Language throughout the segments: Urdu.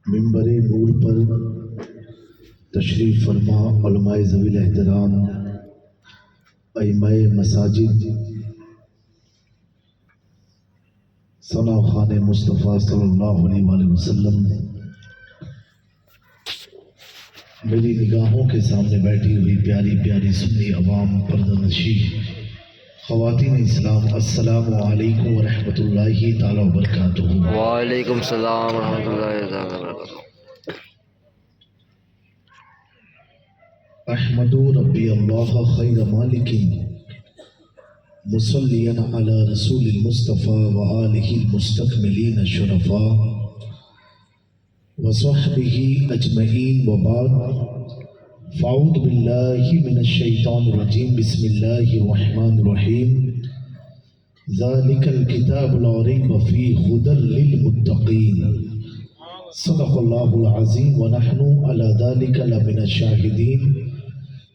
منبر نور پر تشریف فرما علماء ذوی الاحترام، ائمہ مساجد، ثنا خان مصطفیٰ صلی اللہ علیہ وآلہ وسلم، میری نگاہوں کے سامنے بیٹھی ہوئی پیاری پیاری سنی عوام، پردہ نشین خواتین اسلام، السلام علیکم ورحمۃ اللہ تعالی وبرکاتہ۔ وعلیکم السلام ورحمۃ اللہ تعالی وبرکاتہ۔ احمد ربی اللہ خیر مالک مصلیا علی رسول المصطفیٰ وآلہ المستکملین الشرفاء وصحبہ اجمعین وبعد، فاعوذ باللہ من الشیطان الرجیم، بسم اللہ الرحمن الرحیم، ذالک الکتاب لا ریب فیہ ھدی للمتقین، صدق اللہ العظیم، ونحن علی ذالک لمن الشاہدین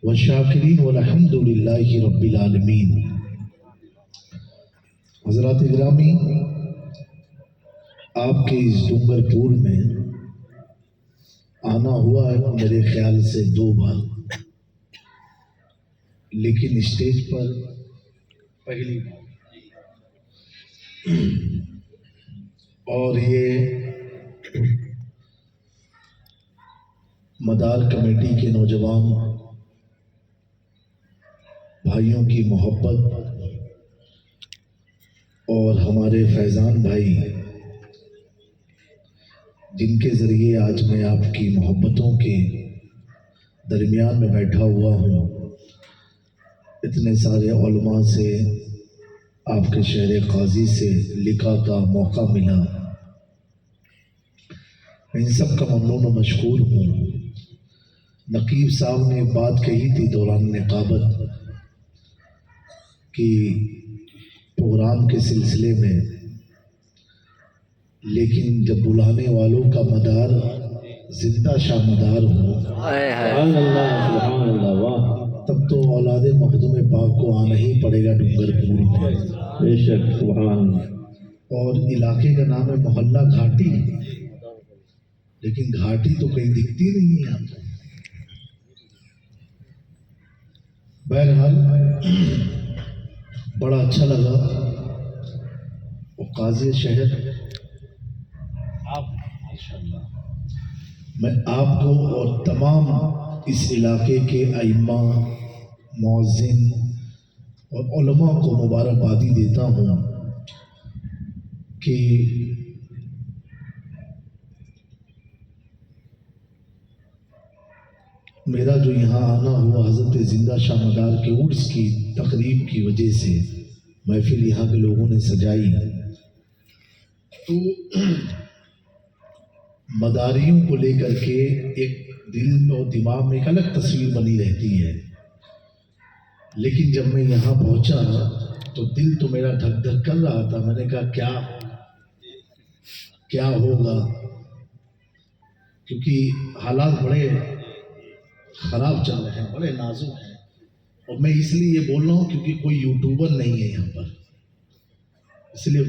والشاکرین والحمد للہ رب العالمین۔ حضرات گرامی، آپ کے اس ڈونگر پور میں آنا ہوا ہے میرے خیال سے 2 بار، لیکن اسٹیج پر پہلی بار، اور یہ مدار کمیٹی کے نوجوان بھائیوں کی محبت اور ہمارے فیضان بھائی جن کے ذریعے آج میں آپ کی محبتوں کے درمیان میں بیٹھا ہوا ہوں، اتنے سارے علماء سے، آپ کے شہر قاضی سے لقاء کا موقع ملا، میں ان سب کا ممنون و مشکور ہوں۔ نقیب صاحب نے ایک بات کہی تھی دوران نقابت کہ پروگرام کے سلسلے میں، لیکن جب بلانے والوں کا مدار زندہ شاہ مدار ہو، سبحان اللہ، واہ، تب تو اولاد مخدوم پاک کو آنا ہی پڑے گا ڈونگر پور میں، بے شک، سبحان اللہ۔ اور علاقے کا نام ہے محلہ گھاٹی، لیکن گھاٹی تو کہیں دکھتی نہیں ہے آپ کو۔ بہرحال بڑا اچھا لگا، اور قاضی شہر میں آپ کو اور تمام اس علاقے کے ائمہ، مؤذن اور علماء کو مبارکبادی دیتا ہوں کہ میرا جو یہاں آنا ہوا حضرت زندہ شاہ مدار کے عرس کی تقریب کی وجہ سے، محفل یہاں کے لوگوں نے سجائی، تو مداریوں کو لے کر کے ایک دل اور دماغ میں ایک الگ تصویر بنی رہتی ہے، لیکن جب میں یہاں پہنچا تو دل تو میرا دھک دھک کر رہا تھا۔ میں نے کہا کیا ہوگا، کیونکہ حالات بڑے خراب چل رہے ہیں، بڑے نازک ہیں، اور میں اس لیے یہ بول رہا ہوں کیونکہ کوئی یوٹیوبر نہیں ہے یہاں پر، اس لیے۔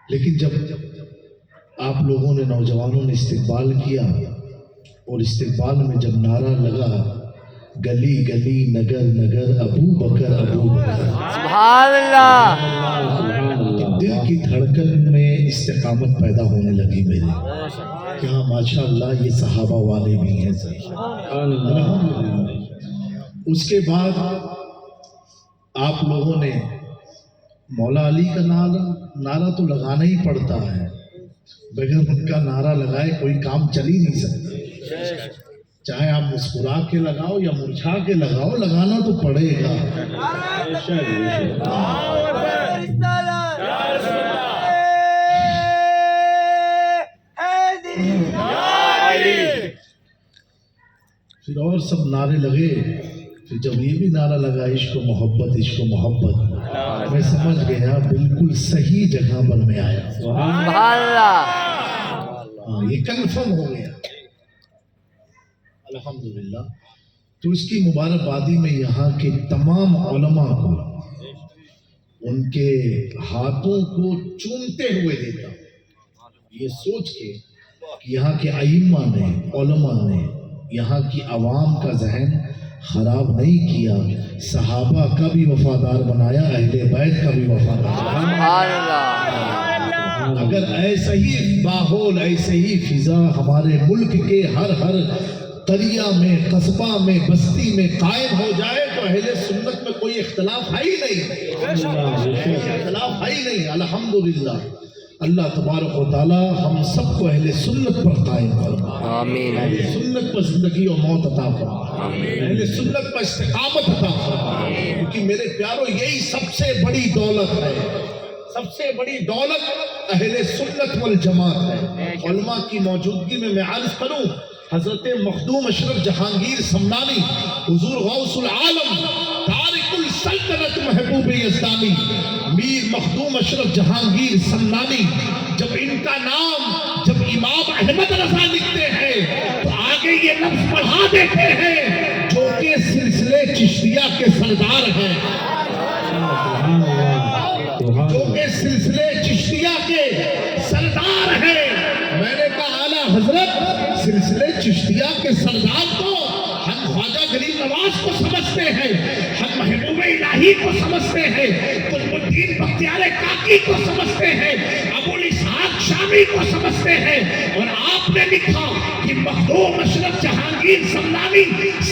لیکن جب آپ لوگوں نے، نوجوانوں نے استقبال کیا، اور استقبال میں جب نعرہ لگا گلی گلی نگر نگر ابو بکر ابو بکر، سبحان اللہ، دل کی دھڑکن میں استقامت پیدا ہونے لگی میرے کہ ہاں ماشاء اللہ یہ صحابہ والے بھی ہیں سر۔ اس کے بعد آپ لوگوں نے مولا علی کا نعرہ تو لگانا ہی پڑتا ہے، بغیر ان کا نعرہ لگائے کوئی کام چل ہی نہیں سکتا، چاہے آپ مسکرا کے لگاؤ یا مرجھا کے لگاؤ، لگانا تو پڑے گا۔ پھر اور سب نعرے لگے، پھر جب یہ بھی نعرہ لگا عشق و محبت عشق و محبت، میں سمجھ گیا بالکل صحیح جگہ پر میں آیا، سبحان اللہ، یہ کنفرم ہو گیا الحمدللہ۔ تو اس کی مبارکبادی میں یہاں کے تمام علماء کو ان کے ہاتھوں کو چومتے ہوئے دیتا ہوں، یہ سوچ کے کہ یہاں کے ائمہ نے، علماء نے یہاں کی عوام کا ذہن خراب نہیں کیا، صحابہ کا بھی وفادار بنایا، اہل بیت کا بھی وفادار بنایا۔ اگر ایسا ہی ماحول، ایسے ہی فضا ہمارے ملک کے ہر قریہ میں، قصبہ میں، بستی میں قائم ہو جائے تو اہل سنت میں کوئی اختلاف ہے ہی نہیں، اختلاف ہے ہی نہیں۔ الحمدللہ، اللہ تبارک و تعالی ہم سب کو اہل سنت پر قائم فرمائے، آمین، اہل سنت پر زندگی و موت عطا فرمائے، اہل سنت پر استقامت عطا فرمائے، کیونکہ میرے پیارو یہی سب سے بڑی دولت ہے، سب سے بڑی دولت اہل سنت والجماعت ہے۔ علماء کی موجودگی میں عرض کروں، حضرت مخدوم اشرف جہانگیر سمنانی، حضور غوث العالم، تارک السلطنت محبوب یزدانی، میر مخدوم اشرف جہانگیر سمنانی، جب ان کا نام جب امام احمد رضا لکھتے ہیں تو آگے یہ لفظ پڑھا دیتے ہیں جو کہ سلسلے چشتیہ کے سردار ہیں، جو کہ سلسلے چشتیہ کے سردار ہیں۔ میں نے کہا اعلیٰ حضرت، سلسلے چشتیہ کے سردار کو ہم خواجہ غریب نواز کو سمجھتے ہیں، ہم محبوب الہی کو سمجھتے ہیں، قطب الدین بختیار کاکی کو سمجھتے ہیں، ابو الاسحاق شامی کو سمجھتے ہیں، اور آپ نے لکھا کہ مخدوم اشرف جہانگیر سمنانی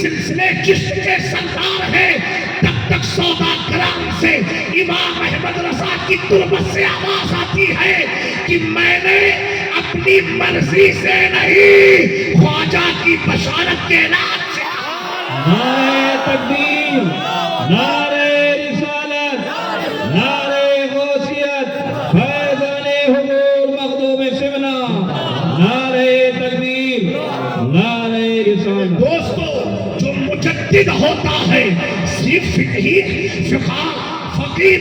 سلسلے چشت کے سردار ہیں۔ تب تک سودا کرام سے امام احمد رضا کی تربت سے آواز آتی ہے کہ میں نے اپنی مرضی سے نہیں، خواجہ کی بشارت کے اعلان سے۔ نعرہ تکبیر، نعرہ رسالت، نعرہ غوثیت، فیضان حضور مخدوم سمنا، نعرہ تکبیر، نعرہ رسالت۔ دوستو، جو مجدد ہوتا ہے صرف فقیہ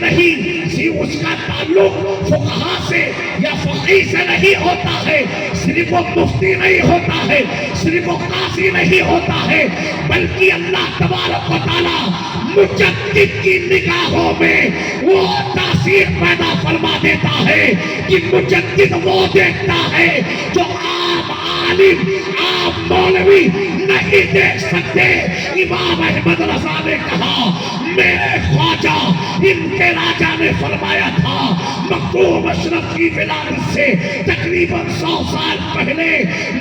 نہیں، صرف اس کا تعلق فقہا سے یا فقیہ سے نہیں ہوتا ہے، صرف وہ مفتی نہیں ہوتا ہے، صرف وہ قاضی نہیں ہوتا ہے، بلکہ اللہ تبارک و تعالی مجدد کی نگاہوں میں وہ تاثیر پیدا فرما دیتا ہے کہ مجدد وہ دیکھتا ہے جو عام عالم، عام مولوی نہیں دیکھ سکتے۔ امام احمد رضا نے کہا، میرے خواجہ، ان کے راجہ نے فرمایا تھا مخدوم اشرف کی ولادت سے تقریباً 100 سال پہلے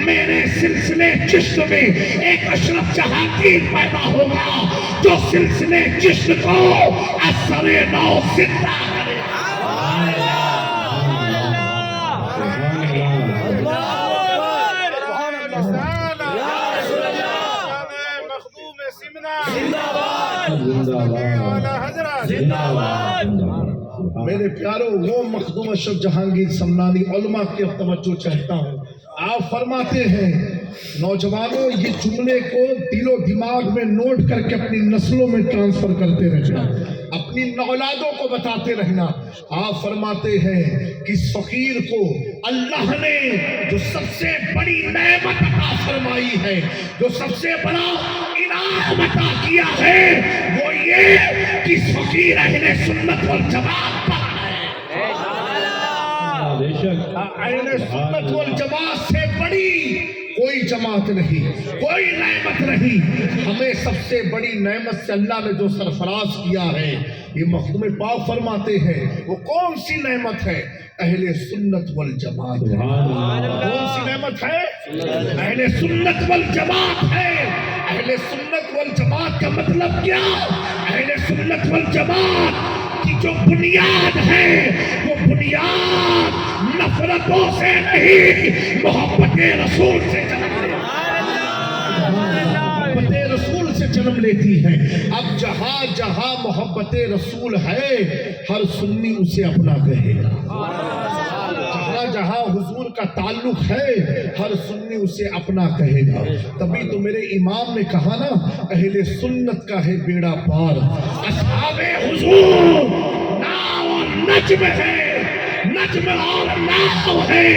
میرے سلسلے چشت میں ایک اشرف جہانگیر پیدا ہوگا جو سلسلے چشت کو اثر نو زندہ کرے۔ میرے پیارو، وہ مخدوم اشرف جہانگیر سمنانی علماء کی توجہ چاہتا ہوں۔ آپ فرماتے ہیں نوجوانوں یہ جملے کو دل و دماغ میں نوٹ کر کے اپنی نسلوں میں ٹرانسفر کرتے رہنا، اپنی اولادوں کو بتاتے رہنا۔ آپ فرماتے ہیں کہ اس فقیر کو اللہ نے جو سب سے بڑی نعمت عطا فرمائی ہے، جو سب سے بڑا انعام عطا کیا ہے، وہ یہ کہ اس فقیر اہل سنت والجماعت پر اہل سنت والجماعت سے بڑی کوئی جماعت نہیں، کوئی نعمت نہیں۔ ہمیں سب سے بڑی نعمت سے اللہ نے جو سرفراز کیا ہے، یہ مخدوم پاک فرماتے ہیں وہ کون سی نعمت ہے؟ اہل سنت والجماعت۔ کون سی نعمت ہے؟ اہل سنت والجماعت ہے۔ اہل سنت والجماعت کا مطلب کیا؟ اہل سنت والجماعت کی جو بنیاد ہے وہ بنیاد نفرتوں سے نہیں، محبت رسول سے جنم لیتی ہے، محبت رسول سے جنم لیتی ہے۔ اب جہاں جہاں محبت رسول ہے ہر سنی اسے اپنا کہے گا، جہاں جہاں حضور کا تعلق ہے ہر سنی اسے اپنا کہے گا۔ تبھی تو میرے امام نے کہا نا، اہل سنت کا ہے بیڑا پار، اصحاب حضور ناؤ اور نجم ہے، نجم اور ناؤ ہے،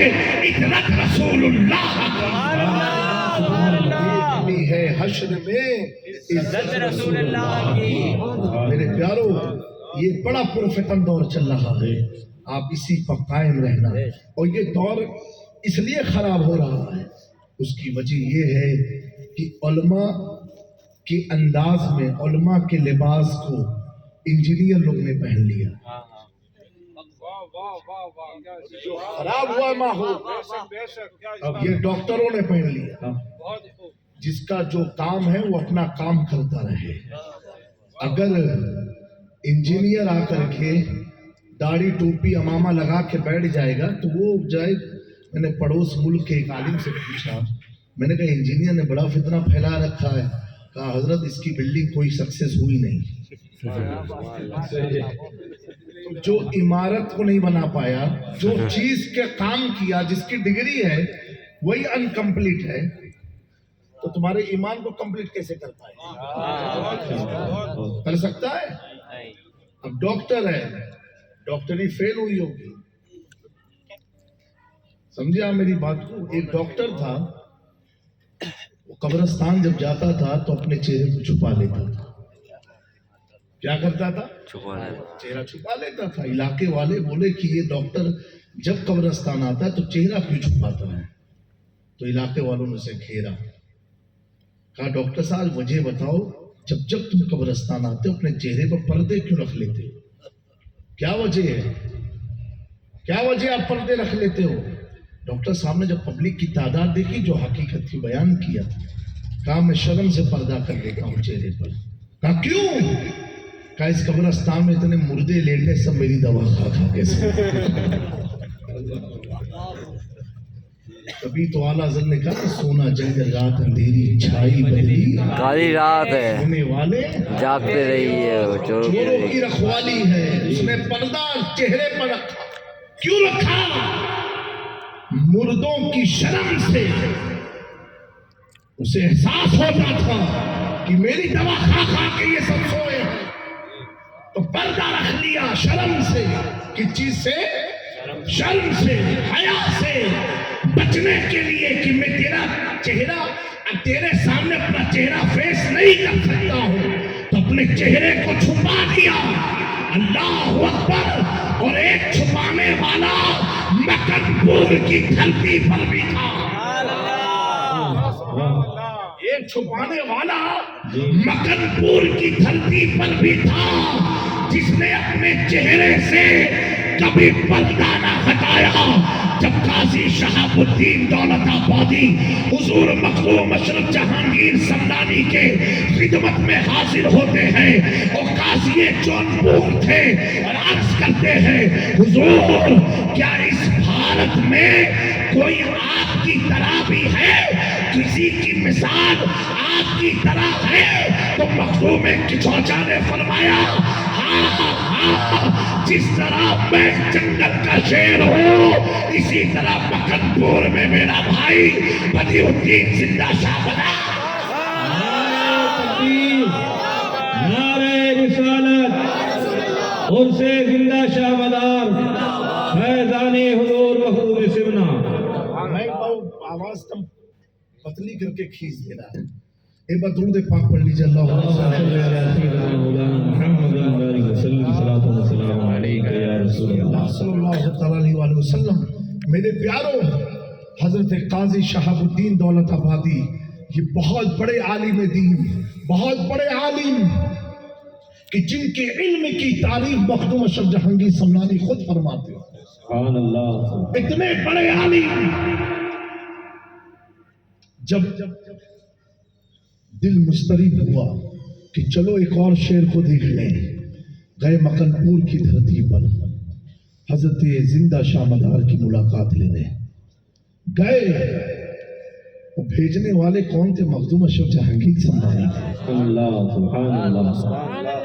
اطرت رسول اللہ کی ہے، حشر میں عزت رسول اللہ کی۔ میرے پیارو، یہ بڑا پرفتن دور چل رہا ہے، آپ اسی پر قائم رہنا. اور یہ دور اس لیے خراب ہو رہا ہے، اس کی وجہ یہ ہے کہ علماء کے انداز میں، علماء کے لباس کو انجینئر لوگ نے پہن لیا. جو خراب ہوا ماحول اب یہ ڈاکٹروں نے پہن لیا. جس کا جو کام ہے وہ اپنا کام کرتا رہے. اگر انجینئر آ کر کے داڑھی ٹوپی امامہ لگا کے بیٹھ جائے گا تو وہ جائے. میں نے پڑوس ملک کے ایک عالم سے پوچھا، میں نے کہا انجینئر نے بڑا فتنہ پھیلا رکھا ہے. کہا حضرت اس کی بلڈنگ کوئی سکسیس ہوئی نہیں. جو عمارت کو نہیں بنا پایا، جو چیز کے کام کیا، جس کی ڈگری ہے وہی انکمپلیٹ ہے، تو تمہارے ایمان کو کمپلیٹ کیسے کر پائے؟ کر سکتا ہے؟ اب ڈاکٹر ہے، ڈاکٹری فیل ہوئی ہوگی. سمجھے آپ میری بات کو؟ ایک ڈاکٹر تھا، وہ قبرستان جب جاتا تھا تو اپنے چہرے کو چھپا لیتا تھا. کیا کرتا تھا؟ چہرہ چھپا لیتا تھا. علاقے والے بولے کہ یہ ڈاکٹر جب قبرستان آتا ہے تو چہرہ کیوں چھپاتا ہے؟ تو علاقے والوں نے اسے گھیرا. کہا ڈاکٹر صاحب وجہ بتاؤ، جب تم قبرستان آتے ہو اپنے چہرے پر پردے کیوں رکھ لیتے ہو؟ کیا وجہ ہے؟ کیا وجہ آپ پردے رکھ لیتے ہو؟ ڈاکٹر صاحب نے جب پبلک کی تعداد دیکھی، جو حقیقت کی بیان کیا، کہا میں شرم سے پردہ کر لیتا ہوں چہرے پر. کہا کیوں؟ کہا اس قبرستان میں اتنے مردے لیٹے، سب میری دوا کھا کے سے. کبھی تو اعلیٰ حضرت نے کہا سونا جنگل رات اندھیری چھائی بدلی، کالی رات ہے سونے والے جاگتے رہیے، چوروں کی رکھوالی ہے. اس نے پردہ چہرے پر رکھا. کیوں رکھا؟ مردوں کی شرم سے اسے احساس ہوتا تھا کہ میری دوا کھا کھا کے یہ سب سوئے ہیں، تو پردہ رکھ لیا شرم سے. کس چیز سے؟ شرم سے، حیا سے بچنے کے لیے کہ میں تیرا چہرہ، تیرے سامنے اپنا چہرہ فیس نہیں کر سکتا ہوں، تو اپنے چہرے کو چھپا دیا. اللہ اکبر. اور ایک چھپانے والا مکن پور کی دھرتی پر بھی تھا. ایک چھپانے والا مکن پور کی دھرتی پر بھی تھا، جس نے اپنے چہرے سے کبھی پردہ نہ ہٹایا. جب قاضی شہاب الدین دولت آبادی حضور مخدوم اشرف جہانگیر سمدانی کے خدمت میں حاضر ہوتے ہیں، اور قاضی جونپور تھے، اور عرض کرتے ہیں حضور کیا اس بھارت میں کوئی آپ کی طرح بھی ہے؟ کسی کی مثال آپ کی طرح ہے؟ تو مخدوم کچوچا نے فرمایا جس طرح میں جنگل کا شیر ہوں، اسی طرح مکن پور میں میرا بھائی بدیع الدین زندہ شاہ بنا. نعرہ رسالت، ان سے زندہ شاہ مدار فیضان حضور مخدوم سمنا. میں آواز تم پتلی کر کے کھینچ دے رہا ہے. ایک بار درود پاک پڑھ لیجیے. اللہ صلی اللہ تعالی علیہ وسلم. میرے پیاروں، حضرت قاضی شہاب الدین دولت آبادی یہ بہت بڑے عالم دین، بہت بڑے عالم کہ جن کے علم کی تعریف مخدوم اشرف جہانگیر سمنانی خود فرماتے ہیں. سبحان اللہ. اتنے بڑے عالم. جب دل مضطرب ہوا کہ چلو ایک اور شعر کو دیکھ لیں، گئے مکن پور کی دھرتی پر حضرت زندہ شاہ مدار کی ملاقات لینے گئے. وہ بھیجنے والے کون تھے؟ مخدوم اشرف جہانگیر سمنانی. سبحان اللہ.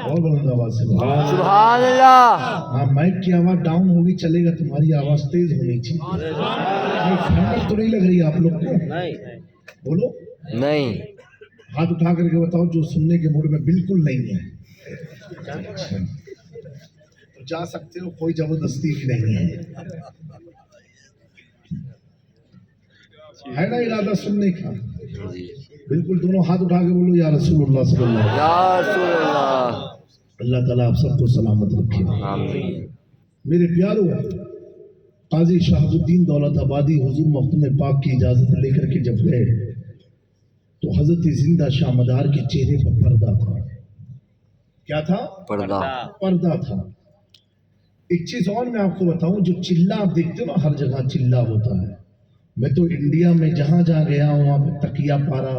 اور بلند آواز سے سبحان اللہ. ہاں، مائک کی آواز ڈاؤن ہوگی چلے گا، تمہاری آواز تیز ہونی چاہیے. ٹھنڈک تو نہیں لگ رہی آپ لوگ کو؟ بولو نہیں. ہاتھ اٹھا کر کے بتاؤ جو سننے کے موڈ میں بالکل نہیں ہے. اچھا تو جا سکتے ہو، کوئی زبردستی نہیں ہے. ہے نا ارادہ سننے کا؟ بالکل. دونوں ہاتھ اٹھا کے بولو یا رسول اللہ صلی اللہ علیہ وسلم. یا رسول اللہ. اللہ تعالیٰ آپ سب کو سلامت رکھے. آمین. میرے پیاروں، قاضی شہاب الدین دولت آبادی حضور مختوم پاک کی اجازت لے کر کے جب گئے تو حضرت زندہ شاہ مدار کے چہرے پر پردہ تھا. کیا تھا؟ پردہ. پردہ تھا. ایک چیز اور میں آپ کو بتاؤں، جو چلہ آپ دیکھتے ہو نا، ہر جگہ چلہ ہوتا ہے. میں تو انڈیا میں جہاں جہاں گیا ہوں وہاں پہ تکیہ پارا،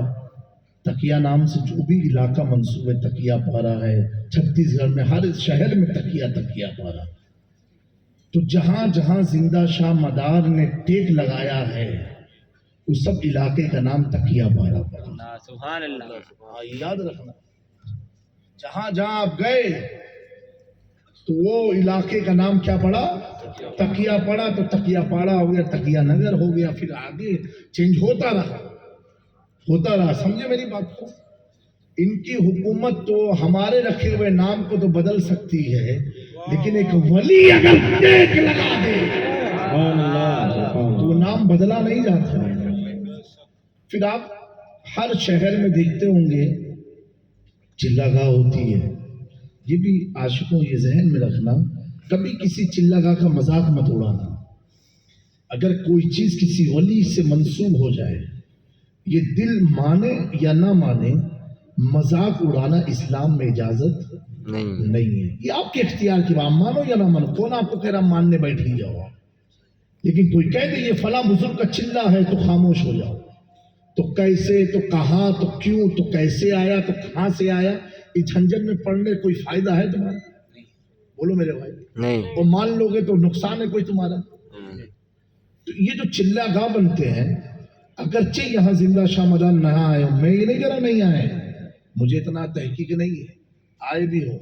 تکیہ نام سے جو بھی علاقہ منسوب ہے تکیہ پارا ہے. چھتیس گڑھ میں ہر شہر میں تکیہ پارا. تو جہاں جہاں زندہ شاہ مدار نے ٹیک لگایا ہے اس سب علاقے کا نام تکیہ پارا پڑا. سبحان اللہ. یاد رکھنا، جہاں جہاں آپ گئے تو وہ علاقے کا نام کیا پڑا؟ تکیہ پڑا. تو تکیہ پاڑا ہو گیا، تکیہ نگر ہو گیا، پھر آگے چینج ہوتا رہا. سمجھے میری بات کو؟ ان کی حکومت تو ہمارے رکھے ہوئے نام کو تو بدل سکتی ہے، لیکن ایک ولی اگر ٹیک لگا دے تو نام بدلا نہیں جاتا. پھر آپ ہر شہر میں دیکھتے ہوں گے چلہ گاہ ہوتی ہے. یہ بھی عاشقوں یہ ذہن میں رکھنا، کبھی کسی چلہ گاہ کا مذاق مت اڑانا. اگر کوئی چیز کسی ولی سے منسوب ہو جائے، یہ دل مانے یا نہ مانے، مذاق اڑانا اسلام میں اجازت نہیں ہے. یہ آپ کے اختیار کی بات، مانو یا نہ مانو. کون آپ کو کہہ رہا ماننے بیٹھ ہی جاؤ؟ لیکن کوئی کہہ دے یہ فلاں بزرگ کا چلہ ہے تو خاموش ہو جاؤ. تو کیسے، تو کہاں، تو کیوں، تو کیسے آیا، تو کہاں سے آیا، اس جھنجھٹ میں پڑھنے کوئی فائدہ ہے تمہارا؟ بولو میرے بھائی. نہیں. اور مان لو گے تو نقصان ہے کوئی تمہارا؟ تو یہ جو چلہ گاہ بنتے ہیں، اگرچہ یہاں زندہ شاہ مدار نہ آئے ہوں، میں یہ نہیں کہہ رہا نہیں آئے، مجھے اتنا تحقیق نہیں ہے، آئے بھی ہو،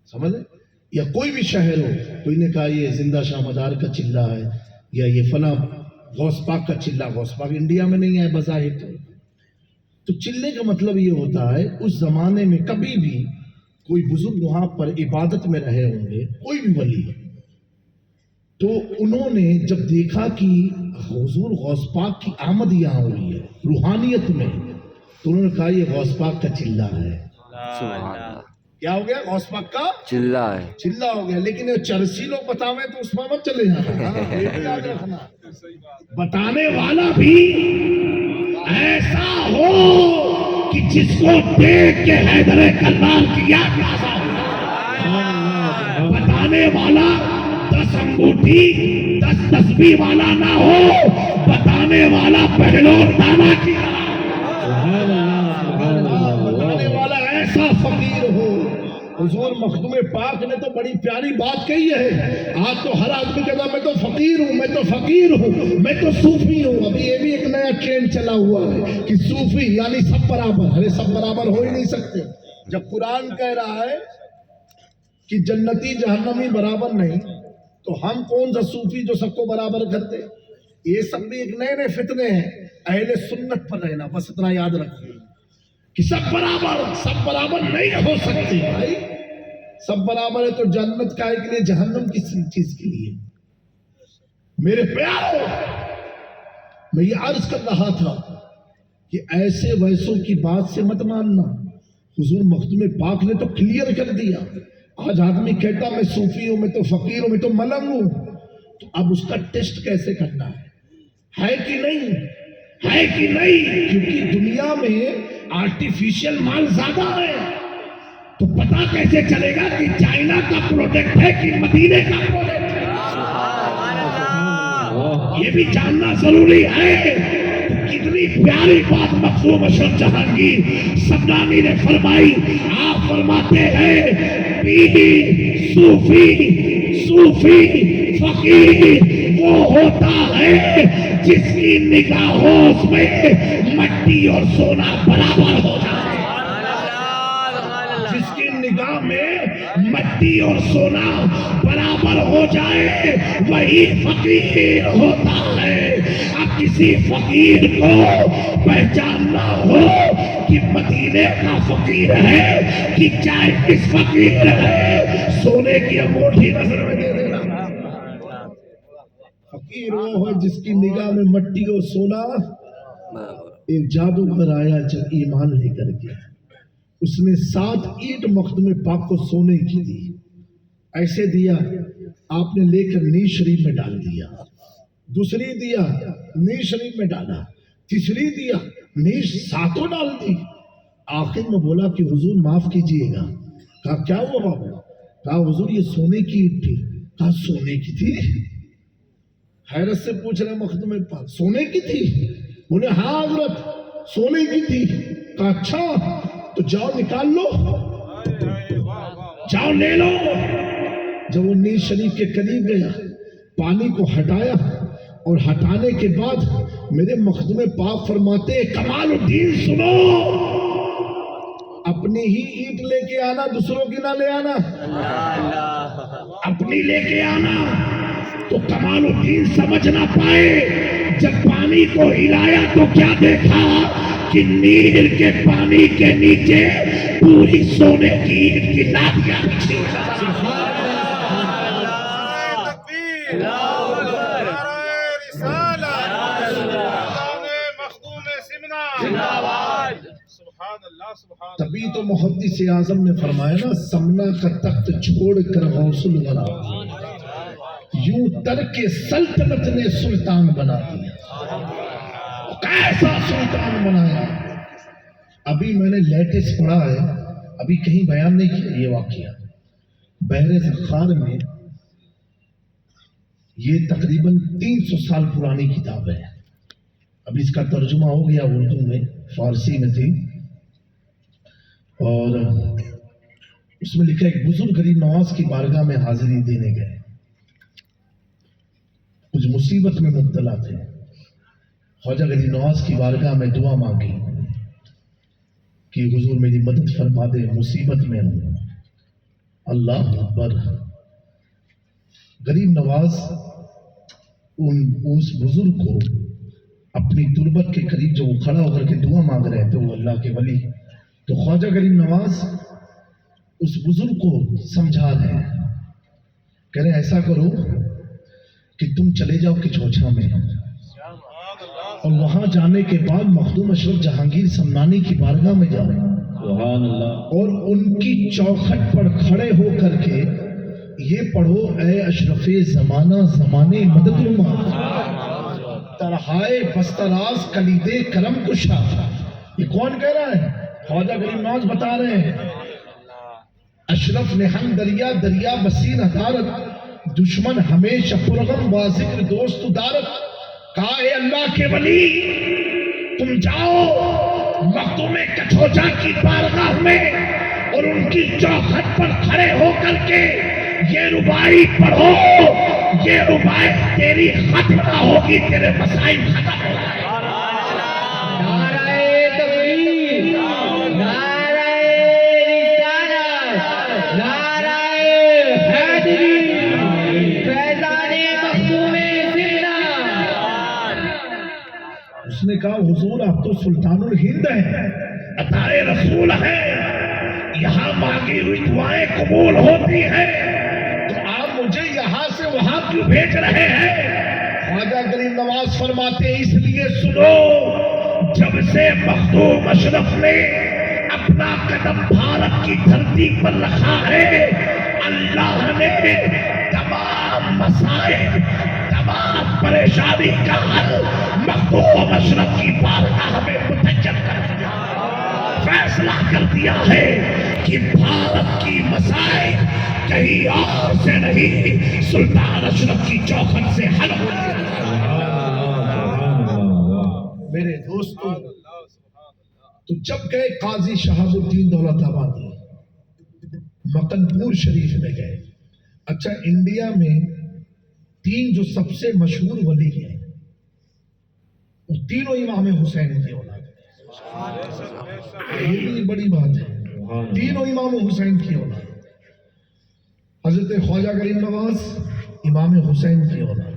سمجھے؟ یا کوئی بھی شہر ہو، کوئی نے کہا یہ زندہ شاہ مدار کا چلہ ہے، یا یہ فلاں غوث پاک کا چلہ. غوث پاک انڈیا میں نہیں آئے بظاہر. تو چلے کا مطلب یہ ہوتا ہے اس زمانے میں کبھی بھی کوئی بزرگ وہاں پر عبادت میں رہے ہوں گے، کوئی بھی ولی، تو انہوں نے جب دیکھا کہ حضور غوث پاک کی آمد یہاں ہوئی ہے روحانیت میں، تو انہوں نے کہا یہ غوث پاک کا چلہ ہے. سبحان اللہ. کیا ہو گیا؟ غوث پاک کا چلہ ہے. چلہ ہو گیا. لیکن یہ چرسی لوگ بتاویں تو اس میں مت چلے جانا. یہ بھی یاد رکھنا، بتانے والا بھی ایسا ہو کہ جس کو دیکھ کے حیدر کرار کی یاد تازہ ہو. بتانے والا 10 انگوٹھی 10 تسبیح والا نہ ہو، بتانے والا بہلول دانا کی بتانے والا ایسا فقیر ہو. حضور مخدوم پاک نے تو بڑی پیاری بات کہی ہے. آج تو ہر آدمی کہتا میں تو فقیر ہوں، میں تو فقیر ہوں، میں تو صوفی ہوں. ابھی یہ بھی ایک نیا ٹرینڈ چلا ہوا ہے کہ صوفی یعنی سب برابر. ارے سب برابر ہو ہی نہیں سکتے. جب قرآن کہہ رہا ہے کہ جنتی جہنمی برابر نہیں، تو ہم کون سا صوفی جو سب کو برابر کرتے؟ یہ سب بھی ایک نئے فتنے ہیں. اہل سنت پر رہنا، بس اتنا یاد رکھیے کہ سب برابر نہیں ہو سکتے. بھائی سب برابر ہے تو جنت کا کے لیے، جہنم کس چیز کے لیے؟ میرے پیارو، میں یہ عرض کر رہا تھا کہ ایسے ویسوں کی بات سے مت ماننا. حضور مخدوم پاک نے تو کلیئر کر دیا. آج آدمی کہتا میں صوفی ہوں، میں تو فقیر ہوں، میں تو ملنگ ہوں. تو اب اس کا ٹیسٹ کیسے کرنا ہے کہ نہیں؟ ہے کہ نہیں؟ کیونکہ دنیا میں آرٹیفیشل مال زیادہ ہے. تو پتا کیسے چلے گا کہ چائنا کا پروڈکٹ ہے کہ مدینے کا پروڈکٹ ہے؟ یہ بھی جاننا ضروری ہے. کتنی پیاری بات مخدوم اشرف جہانگیر سمنانی نے فرمائی. آپ فرماتے ہیں پیر صوفی فقیر وہ ہوتا ہے جس کی نگاہوں میں مٹی اور سونا برابر ہو جائے. جس کی نگاہ میں مٹی اور سونا برابر ہو جائے وہی فقیر ہوتا ہے. اب کسی فقیر کو پہچاننا ہو کہ مدینے کا فقیر ہے کہ چائنیز فقیر ہے، سونے کی انگوٹھی نظر میں دے دینا. فقیر وہ ہے جس کی نگاہ میں مٹی اور سونا. ایک جادوگر آیا جب ایمان لے کر کے اس نے 7 اینٹ مخدوم پاک کو سونے کی دی، ایسے دیا، آپ نے لے کر نیز شریف میں ڈال دیا، دوسری دیا نیز شریف میں ڈالا، تیسری دیا نیز 7 ڈال دی۔ آخر میں بولا کہ حضور معاف کیجئے گا۔ کہا کیا ہوا بابا؟ کہا حضور یہ سونے کی اینٹ تھی۔ کہا سونے کی تھی؟ حیرت سے پوچھ رہے مخدوم پاک، سونے کی تھی؟ بولے ہاں حضرت سونے کی تھی۔ کہا اچھا تو جاؤ نکال لو، جاؤ لے لو۔ جب وہ نیز شریف کے قریب گیا، پانی کو ہٹایا، اور ہٹانے کے بعد میرے مخدوم پاک فرماتے ہیں کمال الدین سنو، اپنی ہی اینٹ لے کے آنا، دوسروں کی نہ لے آنا، اپنی لے کے آنا۔ تو کمال الدین سمجھ نہ پائے، جب پانی کو ہلایا تو کیا دیکھا کہ نیل کے پانی کے نیچے پوری سونے کی اینٹ کی لادیاں بچھی۔ تبھی تو محدث اعظم نے فرمایا نا، سمنا کا تخت چھوڑ کر غوث الورا، یوں ترک سلطنت نے سلطان بنا دیا۔ کیسا سلطان بنایا؟ ابھی میں نے لیٹسٹ پڑھا ہے، ابھی کہیں بیان نہیں کیا یہ واقعہ، بحر ذخار میں، یہ تقریباً 300 سال پرانی کتاب ہے، اب اس کا ترجمہ ہو گیا اردو میں، فارسی میں تھی، اور اس میں لکھا ایک بزرگ غریب نواز کی بارگاہ میں حاضری دینے گئے، کچھ مصیبت میں مبتلا تھے، خواجہ غریب نواز کی بارگاہ میں دعا مانگی کہ حضور میری مدد فرما دے، مصیبت میں ہوں۔ اللہ اکبر! غریب نواز اس بزرگ کو اپنی تربت کے قریب، جو وہ کھڑا ہو کر کے دعا مانگ رہے تھے، وہ اللہ کے ولی، تو خواجہ غریب نواز اس بزرگ کو سمجھا رہے ہیں، کہہ رہے ایسا کرو کہ تم چلے جاؤ کچھوچھا میں، اور وہاں جانے کے بعد مخدوم اشرف جہانگیر سمنانی کی بارگاہ میں جاؤ، سبحان اللہ، اور ان کی چوکھٹ پر کھڑے ہو کر کے یہ پڑھو، اے اشرف زمانہ زمانے مدد نما، ترہائے بستراز کلید کرم کشا۔ یہ کون کہہ رہا ہے؟ خواجہ غریب نواز بتا رہے ہیں، اشرف نے ہم دریا دریا بسین عدارت، دشمن ہمیشہ پرغم با ذکر دوست دارت۔ کہا اے اللہ کے ولی، تم جاؤ مخدوم کچھوچا کی بارگاہ میں، اور ان کی چوکھٹ پر کھڑے ہو کر کے یہ ربائی پڑھو، یہ ربائی تیری ختم نہ ہوگی، تیرے مسائل ختم ہو جائیں۔ اس نے کہا حضور آپ تو سلطان الہند ہیں، عطائے رسول ہیں، یہاں مانگی ہوئی دعائیں قبول ہوتی ہیں، تو آپ مجھے یہاں سے وہاں کیوں بھیج رہے ہیں؟ خواجہ غریب نواز فرماتے ہیں اس لیے سنو، جب سے مخدوم اشرف نے اپنا قدم بھارت کی دھرتی پر رکھا ہے، اللہ نے تمام مسائل، تمام پریشانی کا حل مخدوم اشرف کی بارگاہ میں متعین کر دیا، فیصلہ کر دیا ہے کہ بھارت کی مسائل کہیں اور سے نہیں، سلطان اشرف کی چوکھٹ سے حل ہوتی ہے۔ میرے دوستو، تو جب گئے قاضی شہاب الدین دولت آبادی، مکن پور شریف میں گئے۔ اچھا، انڈیا میں 3 جو سب سے مشہور ولی ہیں، وہ تینوں امام حسین کی اولاد ہیں، یہ بھی بڑی بات ہے، تینوں امام حسین کی اولاد، حضرت خواجہ غریب نواز امام حسین کی اولاد،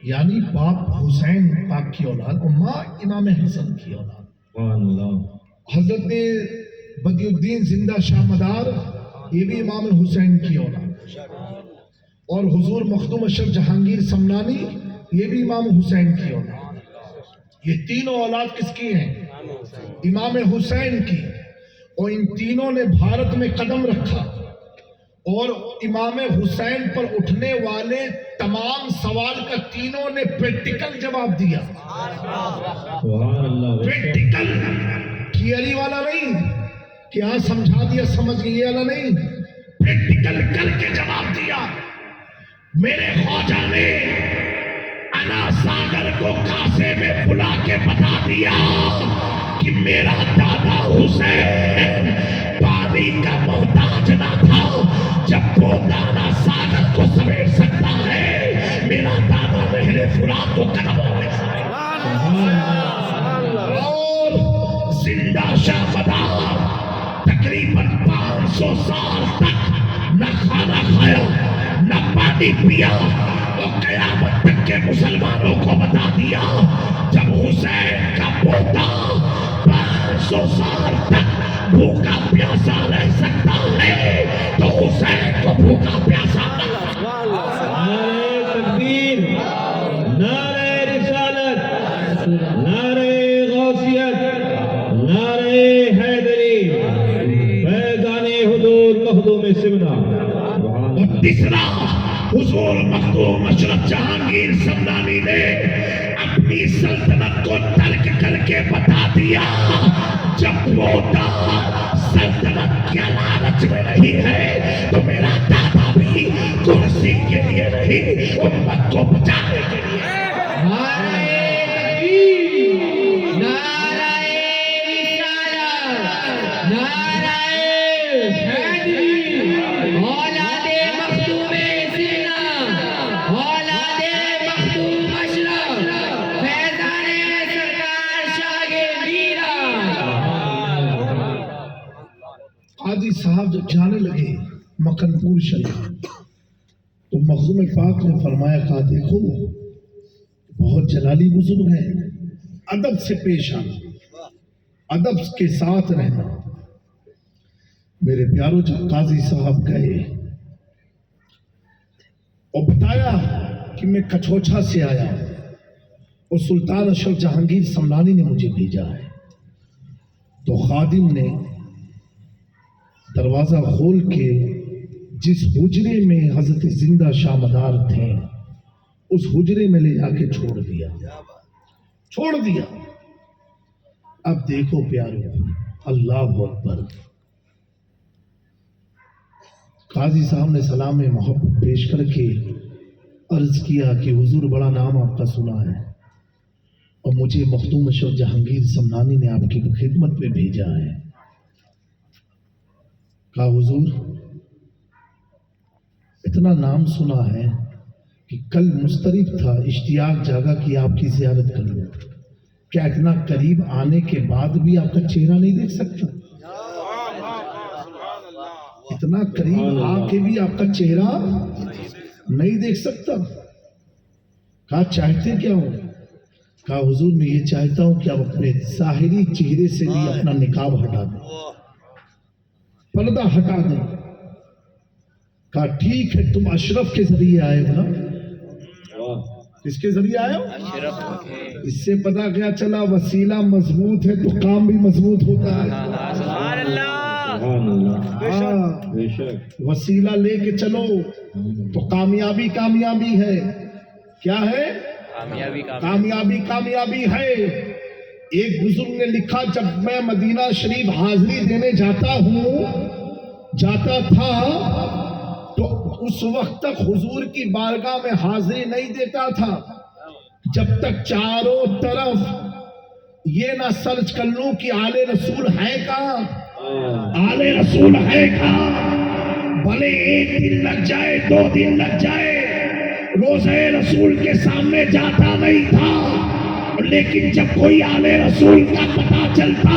یعنی باپ حسین پاک کی اولاد، اور ماں امام حسن کی اولاد۔ حضرت بدی الدین زندہ شاہ مدار، یہ بھی امام حسین کی اولاد، اور حضور مخدوم اشرف جہانگیر سمنانی، یہ بھی امام حسین کی اولاد۔ یہ تینوں اولاد کس کی ہیں؟ امام حسین کی۔ اور ان تینوں نے بھارت میں قدم رکھا اور امام حسین پر اٹھنے والے تمام سوال کا تینوں نے پریکٹیکل جواب دیا. پریکٹیکل تھیوری والا نہیں کہ ہاں سمجھا دیا سمجھ گئے والا نہیں، پریکٹیکل کر کے جواب دیا. میرے خواجہ نے انا ساگر کو کاسے میں بلا کے بتا دیا کہ میرا دادا حسین پانی کا محتاج نہ تھا. جب وہ دانا ساگر کو سمیٹ سکتا ہے، میرا دادا نہر فرات کو قدموں میں اور زندہ شاہ مدار تقریباً 500 سال تک نہ کھانا کھایا نہ پانی پیا. اور قیامت تک کے مسلمانوں کو بتا دیا جب حسین کا پوتا 500 سال تک بھوکا پیاسا رہ سکتا ہے تو حسین کو بھوکا پیاسا نعرہ تکبیر، نعرہ رسالت، نعرہ غوثیت، نعرہ حیدری، فیضان حضور مخدوم سمنا. اور تیسرا حضور مخدوم اشرف جہانگیر سمنانی نے اپنی سلطنت کو ترک کر کے بتا دیا جب موتا سلطنت کے لالچ میں نہیں ہے تو میرا دادا بھی کرسی کے لیے نہیں امت کو بچانے کے لیے. قاضی صاحب جب جانے لگے مکن پور شریف تو مخدوم پاک نے فرمایا کہا دیکھو بہت جلالی بزرگ ہیں، ادب سے پیش آنا، ادب کے ساتھ رہنا. میرے پیاروں جب قاضی صاحب گئے اور بتایا کہ میں کچھوچھا سے آیا اور سلطان اشرف جہانگیر سمنانی نے مجھے بھیجا ہے، تو خادم نے دروازہ کھول کے جس حجرے میں حضرت زندہ شاہ مدار تھے اس حجرے میں لے جا کے چھوڑ دیا. اب دیکھو پیارو، اللہ اکبر. قاضی صاحب نے سلام محبت پیش کر کے عرض کیا کہ حضور بڑا نام آپ کا سنا ہے اور مجھے مخدوم اشرف جہانگیر سمنانی نے آپ کی خدمت میں بھیجا ہے. کہا حضور اتنا نام سنا ہے کہ کل مسترب تھا، اشتیاق جاگا کہ آپ کی زیارت کر لوں. کیا اتنا قریب آنے کے بعد بھی آپ کا چہرہ نہیں دیکھ سکتا؟ اتنا قریب آ کے بھی آپ کا چہرہ نہیں دیکھ سکتا؟ کہا چاہتے کیا ہو؟ کہا حضور میں یہ چاہتا ہوں کہ آپ اپنے ظاہری چہرے سے بھی اپنا نقاب ہٹا دیں، پردہ ہٹا دیں. کہا ٹھیک ہے تم اشرف کے ذریعے آئے ہو نا؟ کس کے ذریعے آئے ہو؟ اس سے پتہ کیا چلا وسیلہ مضبوط ہے تو کام بھی مضبوط ہوتا ہے. وسیلہ لے کے چلو تو کامیابی ہے. کیا ہے؟ کامیابی ہے. ایک بزرگ نے لکھا جب میں مدینہ شریف حاضری دینے جاتا تھا تو اس وقت تک حضور کی بارگاہ میں حاضری نہیں دیتا تھا جب تک چاروں طرف یہ نہ سرچ کر لوں کہ آل رسول ہے کہاں. آل رسول ہے کہاں؟ بھلے 1 دن لگ جائے 2 دن لگ جائے، روزہ رسول کے سامنے جاتا نہیں تھا، لیکن جب کوئی آل رسول کا پتہ چلتا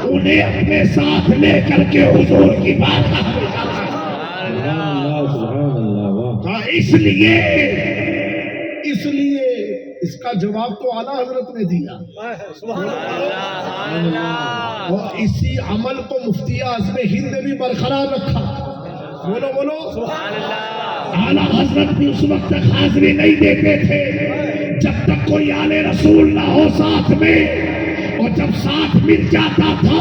انہیں اپنے ساتھ لے کر کے حضور کی بات اس لیے اس کا جواب تو اعلیٰ حضرت نے دیا اور اسی عمل کو مفتی اعظم ہند نے بھی برقرار رکھا. بولو اعلیٰ حضرت بھی اس وقت تک حاضری نہیں دیتے تھے جب تک کوئی آل رسول نہ ہو ساتھ میں. اور جب ساتھ مل جاتا تھا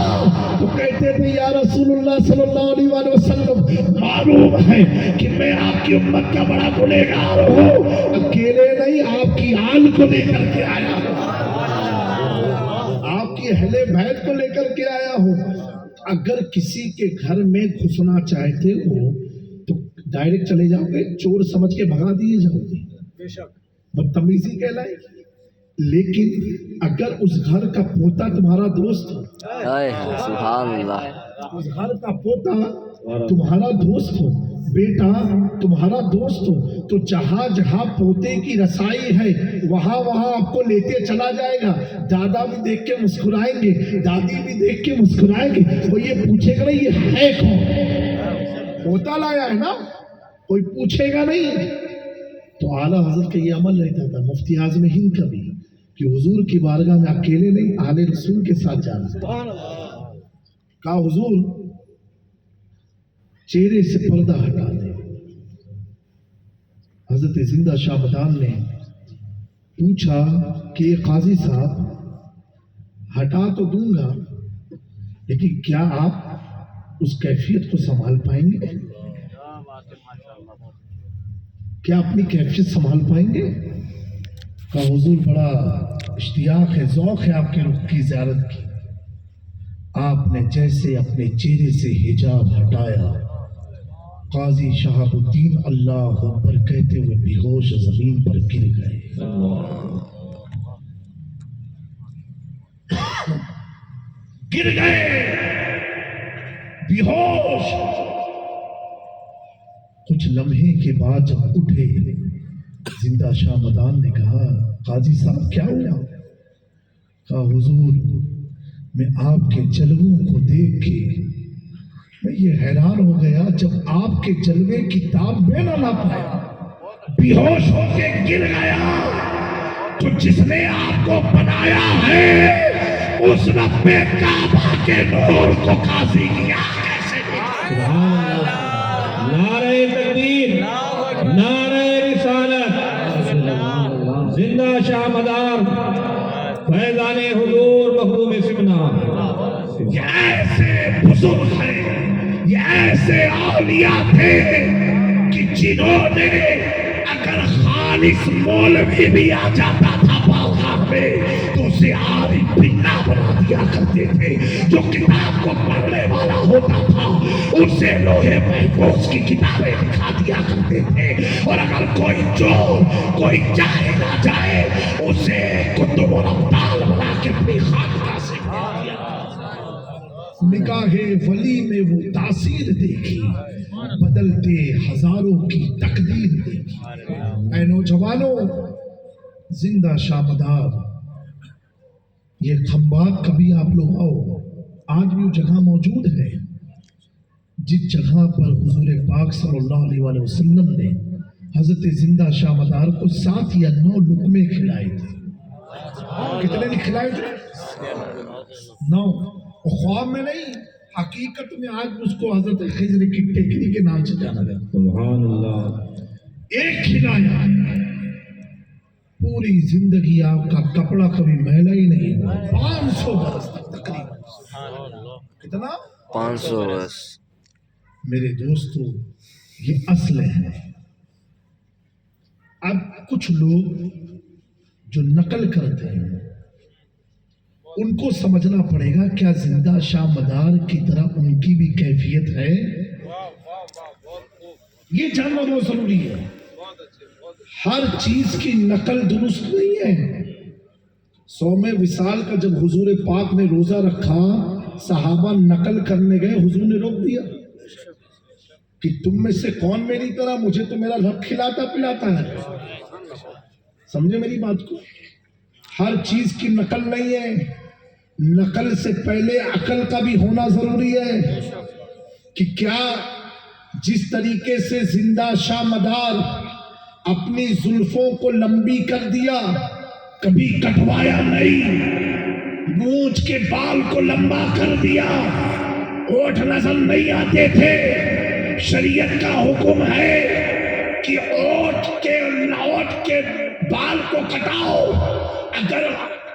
تو کہتے تھے یا رسول اللہ صلی اللہ علیہ وسلم معلوم ہے کہ میں آپ کی امت کا بڑا گنہگار ہوں، اکیلے نہیں آپ کی آل کو لے کر کے آیا ہوں، آپ کی اہل بیت کو لے کر کے آیا ہوں۔ اگر کسی کے گھر میں گھسنا چاہتے ہو تو ڈائریکٹ چلے جاؤ گے، چور سمجھ کے بھگا دیے جاؤ گے، بدتمیزی کہلائے گی۔ لیکن اگر اس گھر کا پوتا تمہارا دوست ہو، سبحان اللہ، اس گھر کا پوتا تمہارا دوست ہو، بیٹا تمہارا دوست ہو، تو جہاں جہاں پوتے کی رسائی ہے وہاں وہاں آپ کو لیتے چلا جائے گا۔ دادا بھی دیکھ کے مسکرائیں گے، دادی بھی دیکھ کے مسکرائیں گے، وہ یہ پوچھے گا نہیں یہ ہے کون، پوتا لایا ہے نا، کوئی پوچھے گا نہیں۔ تو اعلیٰ حضرت کا یہ عمل رہتا تھا، مفتی اعظم ہند کا بھی، کہ حضور کی بارگاہ میں اکیلے نہیں اہل رسول کے ساتھ جانا۔ کہا حضور چہرے سے پردہ ہٹا دے۔ حضرت زندہ شاہ مدان نے پوچھا کہ قاضی صاحب ہٹا تو دوں گا لیکن کیا آپ اس کیفیت کو سنبھال پائیں گے؟ کیا اپنی کیفیت سنبھال پائیں گے؟ کہا حضور بڑا اشتیاق ہے، ذوق ہے آپ کے رخ کی زیارت کی۔ آپ نے جیسے اپنے چہرے سے حجاب ہٹایا، قاضی شہاب الدین اللہ اکبر کہتے ہوئے بے ہوش زمین پر گر گئے۔ گر گئے بے ہوش۔ کچھ لمحے کے بعد جب اٹھے، زندہ شاہ مدان نے کہا قاضی صاحب کیا ہوا؟ کہا حضور میں آپ کے جلووں کو دیکھ کے میں یہ حیران ہو گیا، جب آپ کے جلوے کی تاب میں نہ پایا، بے ہوش ہو کے گر گیا۔ تو جس نے آپ کو بنایا ہے اس رب کعبہ کے نور کو قاضی کیا کیسے دیکھا؟ نعرہ تکبیر، نعرہ رسالت، زندہ شاہ مدار، فیضان حضور مخدوم سمنا۔ یہ ایسے بزرگ ہیں، یہ ایسے اولیاء تھے کہ جنہوں نے اگر خالص مولوی بھی آ جاتا تھا باغات میں تو اسے عارف بنا بنا دیا کرتے تھے۔ جو کتاب کو پڑھنے والا ہوتا تھا اسے لوہے محفوظ کی کتابیں دکھا دیا کرتے تھے، اور اگر کوئی چور کوئی جائے نہ جائے اسے کتب و ابدال بنا کے اپنی خانقاہ سے بھیج دیا۔ نگاہ ولی میں وہ تاثیر دیکھی، بدلتے ہزاروں کی تقدیر دیکھی۔ اے نوجوانوں، زندہ شاہ مدار یہ خمبات کبھی آپ لوگ آؤ، آج بھی وہ جگہ موجود ہے جس جگہ پر حضور پاک صلی اللہ علیہ وسلم نے حضرت زندہ شاہ مدار کو 7 یا 9 لقمے کھلائے تھے۔ کتنے نے کھلائے تھے؟ 9۔ خواب میں نہیں، حقیقت میں آج اس کو حضرت خضر کی ٹیکری کے نام سے جانا جاتا۔ سبحان اللہ۔ ایک کھلایا، پوری زندگی آپ کا کپڑا کبھی میلا ہی نہیں ہوا، 500 برس تک تقریباً۔ کتنا؟ 500 برس۔ میرے دوستو یہ اصل ہے۔ اب کچھ لوگ جو نقل کرتے ہیں ان کو سمجھنا پڑے گا کیا زندہ شاہ مدار کی طرح ان کی بھی کیفیت ہے؟ یہ جاننا بہت ضروری ہے۔ ہر چیز کی نقل درست نہیں ہے۔ 100ویں وصال کا جب حضور پاک نے روزہ رکھا، صحابہ نقل کرنے گئے، حضور نے روک دیا کہ تم میں سے کون میری طرح، مجھے تو میرا رب کھلاتا پلاتا ہے۔ سمجھے میری بات کو؟ ہر چیز کی نقل نہیں ہے، نقل سے پہلے عقل کا بھی ہونا ضروری ہے کہ کیا جس طریقے سے زندہ شاہ مدار اپنی زلفوں کو لمبی کر دیا، کبھی کٹوایا نہیں، مونچھ کے بال کو لمبا کر دیا، ہونٹ نظر نہیں آتے تھے۔ شریعت کا حکم ہے کہ ہونٹ کے بال کو کٹاؤ، اگر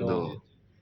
2।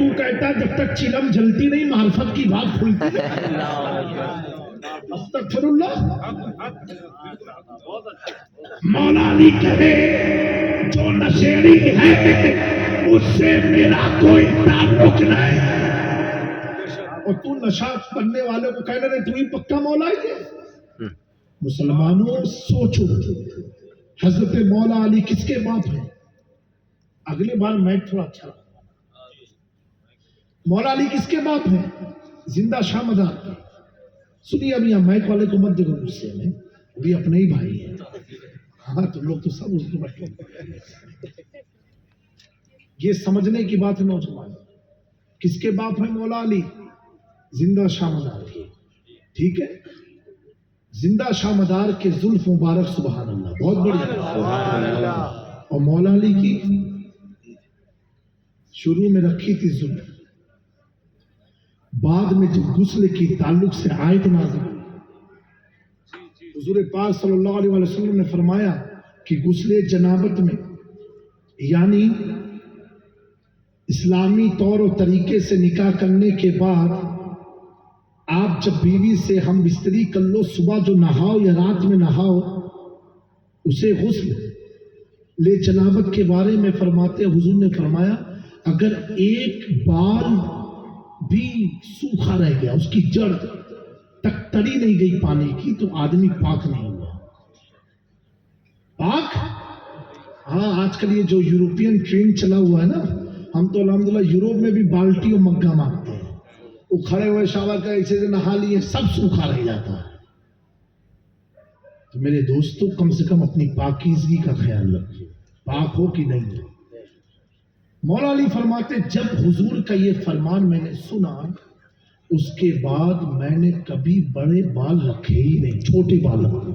تو کہتا جب تک چلم جلتی نہیں معرفت کی بات کھلتی استغفر اللہ. مولا علی کہے جو نشیڑی ہے اس سے میرا کوئی تعلق نہیں. اور تو نشہ کرنے والے کو کہنے رہے تو ہی پکا مولا ہے. مسلمانوں سوچو حضرت مولا علی کس کے باپ ہیں؟ اگلی بار میں تھوڑا اچھا. مولا علی کس کے باپ ہیں؟ زندہ شاہ مدار. سنیے ابھی یہاں مائک والے کو مت دیکھو غصے میں، بھی اپنے ہی بھائی ہیں. ہاں تم لوگ تو سب اس کو بیٹھو. یہ سمجھنے کی بات ہے نوجوان. کس کے باپ ہیں مولا علی؟ زندہ شاہ مدار کے. ٹھیک ہے، زندہ شاہ مدار کے زلف مبارک سبحان اللہ بہت بڑی. اور مولا علی کی شروع میں رکھی تھی زلف، بعد میں جب غسل کی تعلق سے آیت نازل ہوئی، حضور پاک صلی اللہ علیہ وسلم نے فرمایا کہ غسل جنابت میں یعنی اسلامی طور و طریقے سے نکاح کرنے کے بعد آپ جب بیوی سے ہم بستری کر لو، صبح جو نہاؤ یا رات میں نہاؤ اسے غسل لے جنابت کے بارے میں فرماتے حضور نے فرمایا اگر ایک بال بھی سوکھا رہ گیا، اس کی جڑ تک تری نہیں گئی پانی کی، تو آدمی پاک نہیں ہوا. پاک؟ ہاں آج کل یہ جو یورپین ٹرینڈ چلا ہوا ہے نا، ہم تو الحمدللہ یوروپ میں بھی بالٹی اور مگا مانگتے ہیں. وہ کھڑے ہوئے شاور کا ایسے سے نہا لیے سب سوکھا رہ جاتا ہے. تو میرے دوستو کم سے کم اپنی پاکیزگی کا خیال رکھو، پاک ہو کہ نہیں. مولا علی فرماتے جب حضور کا یہ فرمان میں نے سنا اس کے بعد میں نے کبھی بڑے بال رکھے ہی نہیں، چھوٹے بال رکھے.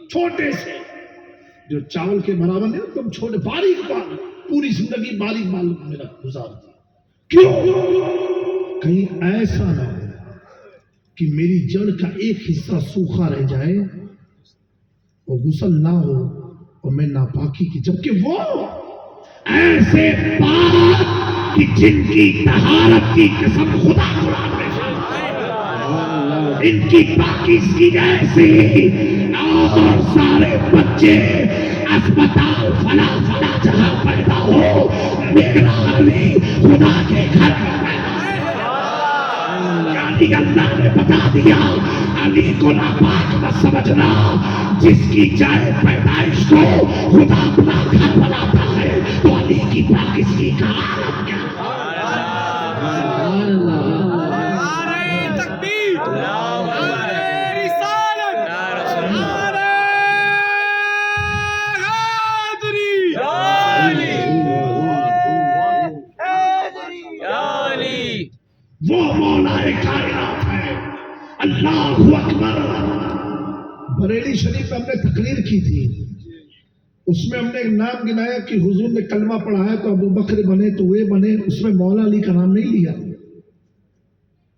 چھوٹے سے جو چاول کے برابر نہیں، تم چھوٹے باریک بال، پوری زندگی باریک بال میرا گزار دیا. کیوں؟ کہیں ایسا نہ ہو کہ میری جڑ کا ایک حصہ سوکھا رہ جائے اور غسل نہ ہو اور میں ناپاکی کی، جبکہ وہ ایسے پاک کہ جن کی طہارت کی قسم خدا ان کی پاکیزگی ایسی. اور سارے بچے اسپتال فلا فلا جہاں پیدا ہو، میرا علی خدا کے گھر میں یعنی اللہ نے بتا دیا علی کو ناپاک نہ سمجھنا. جس کی جائے پیدائش کو خدا اپنا گھر بناتا ہے تو علی کی پاکیزگی کا عالم کیا. وہ مولا کائنات ہے. اللہ اکبر. بریلی شریف میں ہم نے تقریر کی تھی، اس میں ہم نے ایک نام گنایا کہ حضور نے کلمہ پڑھایا تو ابو بکر بنے تو وہ بنے، اس میں مولا علی کا نام نہیں لیا،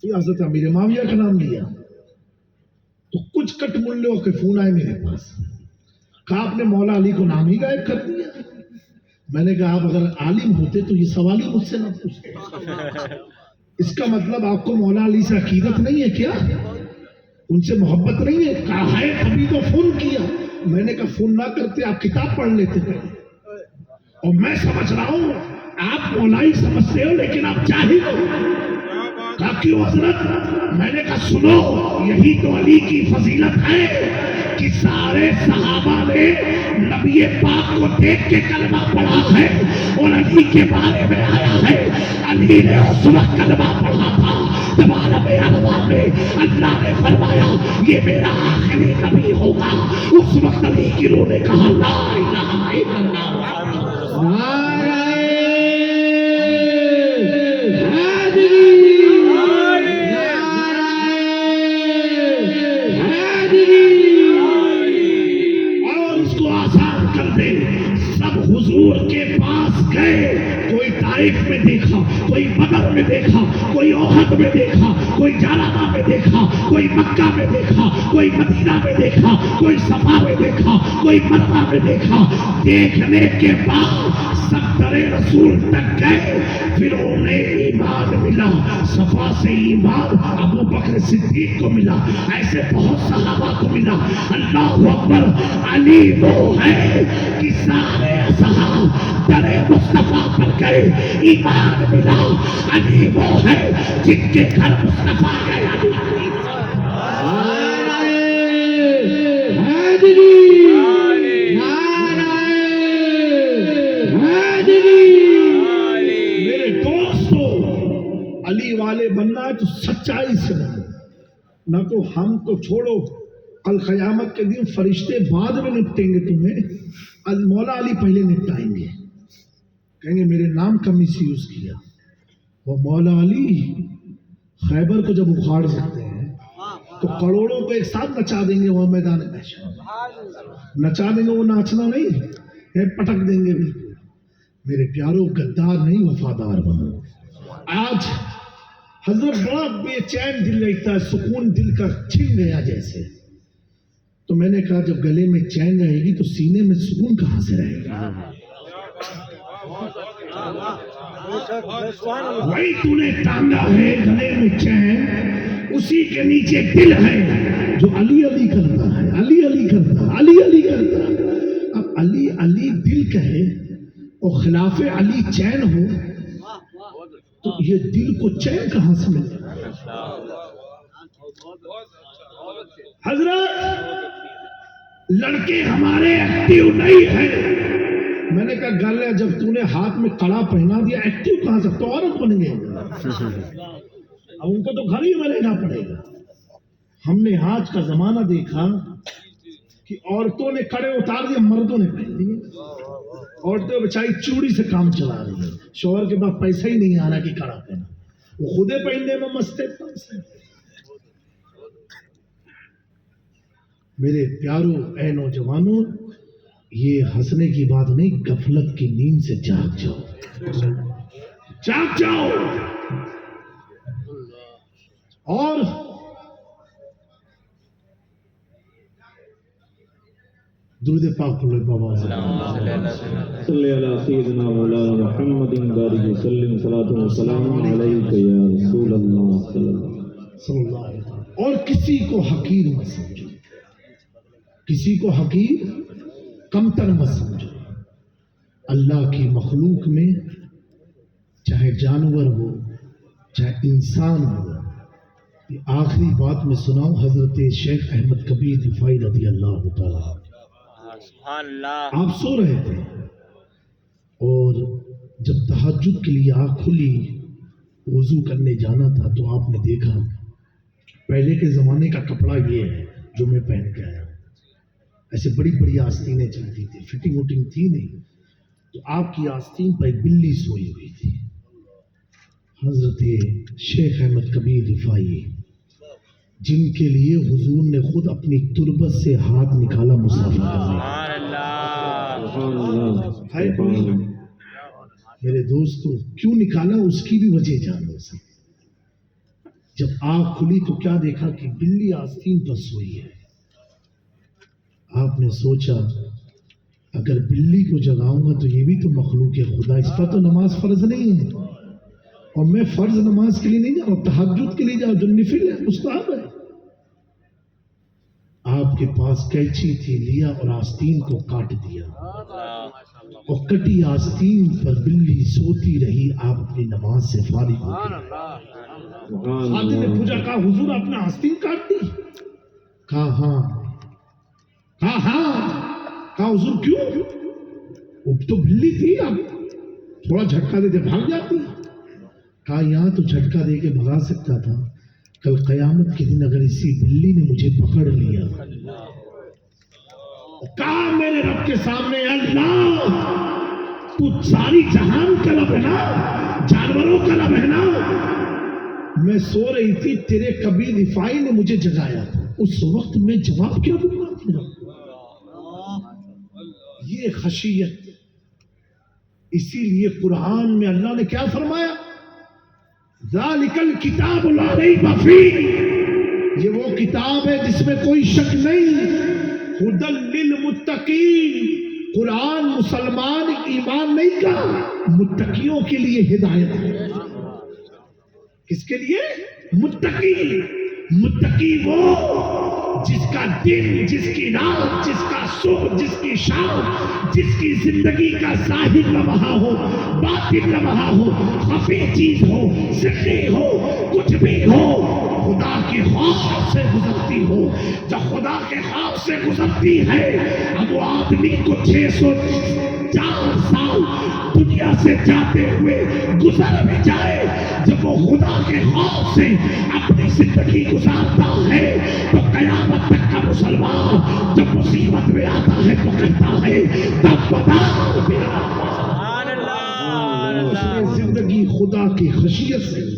حضرت امیر معاویہ کا نام لیا. تو کچھ کٹ ملوں کے فون آئے میرے پاس، کہا آپ نے مولا علی کو نام ہی غائب کر دیا. میں نے کہا آپ اگر عالم ہوتے تو یہ سوال ہی مجھ سے نہ پوچھتے. اس کا مطلب آپ کو مولا علی سے عقیدت نہیں ہے کیا؟ ان سے محبت نہیں ہے؟ کہا ہے ابھی تو فون کیا. میں نے کہا فون نہ کرتے آپ کتاب پڑھ لیتے تھے. اور میں سمجھ رہا ہوں آپ مولائی سمجھتے ہو لیکن آپ جاہل ہو. کہا کیوں حضرت؟ میں نے کہا سنو، یہی تو علی کی فضیلت ہے کہ سارے صحابہ نے نبی پاک کو دیکھ کے کلمہ پڑھا ہے اور علی کے بارے میں آیا ہے. علی نے اس وقت کلمہ پڑھا تھا جب عالم ارواح میں اللہ نے فرمایا یہ میرا آخری نبی ہوگا. اس وقت علی کی روح نے کہا لا الہ الا اللہ. حضور کے پاس گئے، کوئی طائف میں دیکھا، کوئی بدر میں دیکھا، کوئی احد میں دیکھا، کوئی جلالہ میں دیکھا، کوئی مکہ میں دیکھا، کوئی مدینہ میں دیکھا، کوئی صفا میں دیکھا، کوئی مروہ میں دیکھا. دیکھنے کے بعد سب در رسول تک گئے، پھر انہیں ایمان ملا، صفا سے ایمان ابو بکر صدیق کو ملا، ایسے بہت صحابہ کو ملا۔ اللہ اکبر، علی وہ ہے کہ سارے اصحاب در مصطفیٰ پر گئے، ایمان ملا۔ علی وہ ہے جن کے گھر مصطفیٰ گئے۔ میرے دوستو، علی والے بننا ہے تو سچائی سے بنو، نہ تو ہم کو چھوڑو، کل قیامت کے دن فرشتے بعد میں نپٹیں گے تمہیں، مولا علی پہلے نپٹائیں گے، کہیں گے میرے نام کا مس یوز کیا۔ وہ مولا علی خیبر کو جب اکھاڑ سکتے ہیں تو کروڑوں کو ایک ساتھ نچا دیں گے، وہ میدان محشر نچا دیں گے، وہ ناچنا نہیں ہے، پٹک دیں گے بالکل۔ میرے پیاروں، غدار نہیں وفادار بنو۔ آج حضرت بڑا بے چین دل رہتا ہے، سکون دل کا چھن گیا جیسے، تو میں نے کہا جب گلے میں چین رہے گی تو سینے میں سکون کہاں سے رہے گا؟ وہی تو نے ٹانگا ہے گلے میں چین، اسی کے نیچے دل ہے جو علی علی کرتا ہے، علی علی کرتا ہے، علی علی کرتا ہے۔ اب علی علی دل کہے اور خلاف علی چین ہو تو یہ دل کو چین کہاں سے ملے؟ حضرت لڑکے ہمارے ایکٹیو نہیں ہیں۔ میں نے کہا گل ہے، جب تو نے ہاتھ میں کڑا پہنا دیا ایکٹیو کہاں سے؟ تو عورت بن گئے، اب ان کو تو گھر ہی میں رہنا پڑے گا۔ ہم نے آج کا زمانہ دیکھا کہ عورتوں نے کڑے اتار دیے، مردوں نے پہن دیے۔ عورتیں بچائی چوڑی سے کام چلا رہی ہیں، شوہر کے پاس پیسہ ہی نہیں آ رہا کہ کڑا پہنا، وہ خودے پہننے میں مست ہے۔ میرے پیاروں، اے نوجوانوں، یہ ہنسنے کی بات نہیں، غفلت کی نیند سے جاگ جاؤ، جاگ جاؤ۔ اور درود پاک پڑھو بابا، صلی اللہ سیدنا مولانا محمد بارک وسلم، صلاۃ و سلام علیک یا رسول اللہ صلی اللہ علیہ وسلم۔ اور کسی کو حقیر مت سمجھو، کسی کو حقیر کمتر مت سمجھو۔ اللہ کی مخلوق میں چاہے جانور ہو چاہے انسان ہو، یہ آخری بات میں سناؤں، حضرت شیخ احمد کبیر رفاعی رضی اللہ تعالیٰ، آپ سو رہے تھے اور جب تہجد کے لیے آنکھ کھلی، وضو کرنے جانا تھا تو آپ نے دیکھا پہلے کے زمانے کا کپڑا یہ ہے جو میں پہن کے آیا، ایسے بڑی بڑی آستینیں چلتی تھی، فٹنگ وٹنگ تھی نہیں، تو آپ کی آستین پر ایک بلی سوئی ہوئی تھی۔ حضرت شیخ احمد کبیر رفاعی، جن کے لیے حضور نے خود اپنی تربت سے ہاتھ نکالا مسافر کرنے کا، میرے دوستو کیوں نکالا اس کی بھی وجہ جانو سکتے۔ جب آنکھ کھلی تو کیا دیکھا کہ بلی آستین پر سوئی ہے۔ آپ نے سوچا اگر بلی کو جگاؤں گا تو یہ بھی تو مخلوق ہے خدا، اس پر تو نماز فرض نہیں ہے، اور میں فرض نماز کے لیے نہیں جا رہا، تہجد کے لیے جاؤ جو نفل ہے، مستحب ہے۔ آپ کے پاس کینچی تھی، لیا اور آستین کو کاٹ دیا، اور کٹی آستین پر بلی سوتی رہی، آپ اپنی نماز سے فارغ ہو گئے۔ خادم نے پوچھا، کہا حضور آپ نے آستین کاٹ دی؟ کہا ہاں۔ کہا حضور کیوں؟ وہ تو بلی تھی، اب تھوڑا جھٹکا دے بھاگ جاتی۔ کہا یہاں تو جھٹکا دے کے بھگا سکتا تھا، کل قیامت کے دن اگر اسی بلی نے مجھے پکڑ لیا، کہا میرے رب کے سامنے اللہ تو ساری جہان کا رب ہے نا، جانوروں کا رب ہے نا، میں سو رہی تھی، تیرے کبیر رفاعی نے مجھے جگایا، اس وقت میں جواب کیا دوں گا؟ یہ خشیت، اسی لیے قرآن میں اللہ نے کیا فرمایا؟ ذالک الکتاب لا ریب فیہ، یہ وہ کتاب ہے جس میں کوئی شک نہیں، ھدی للمتقین، قرآن مسلمان ایمان نہیں کا، متقیوں کے لیے ہدایت ہے۔ کس کے لیے؟ متقی۔ متقی وہ جس کا دن، جس کی رات، جس کا صبح، جس کی شام، جس کی زندگی کا ظاہر لمحہ ہو، باطن لمحہ ہو، خفی چیز ہو، سری ہو، کچھ بھی ہو، خدا کے خوف سے گزرتی ہو۔ جب خدا کے خوف سے گزرتی ہے، اب وہ آدمی کو 604 سال دنیا سے جاتے ہوئے گزر بھی جائے، جب وہ خدا کے خوف سے اپنی زندگی گزارتا ہے تو قیامت تک کا مسلمان جب مصیبت میں آتا ہے تو کہتا ہے تب بتا میرا اس نے زندگی خدا کی خشیت سے۔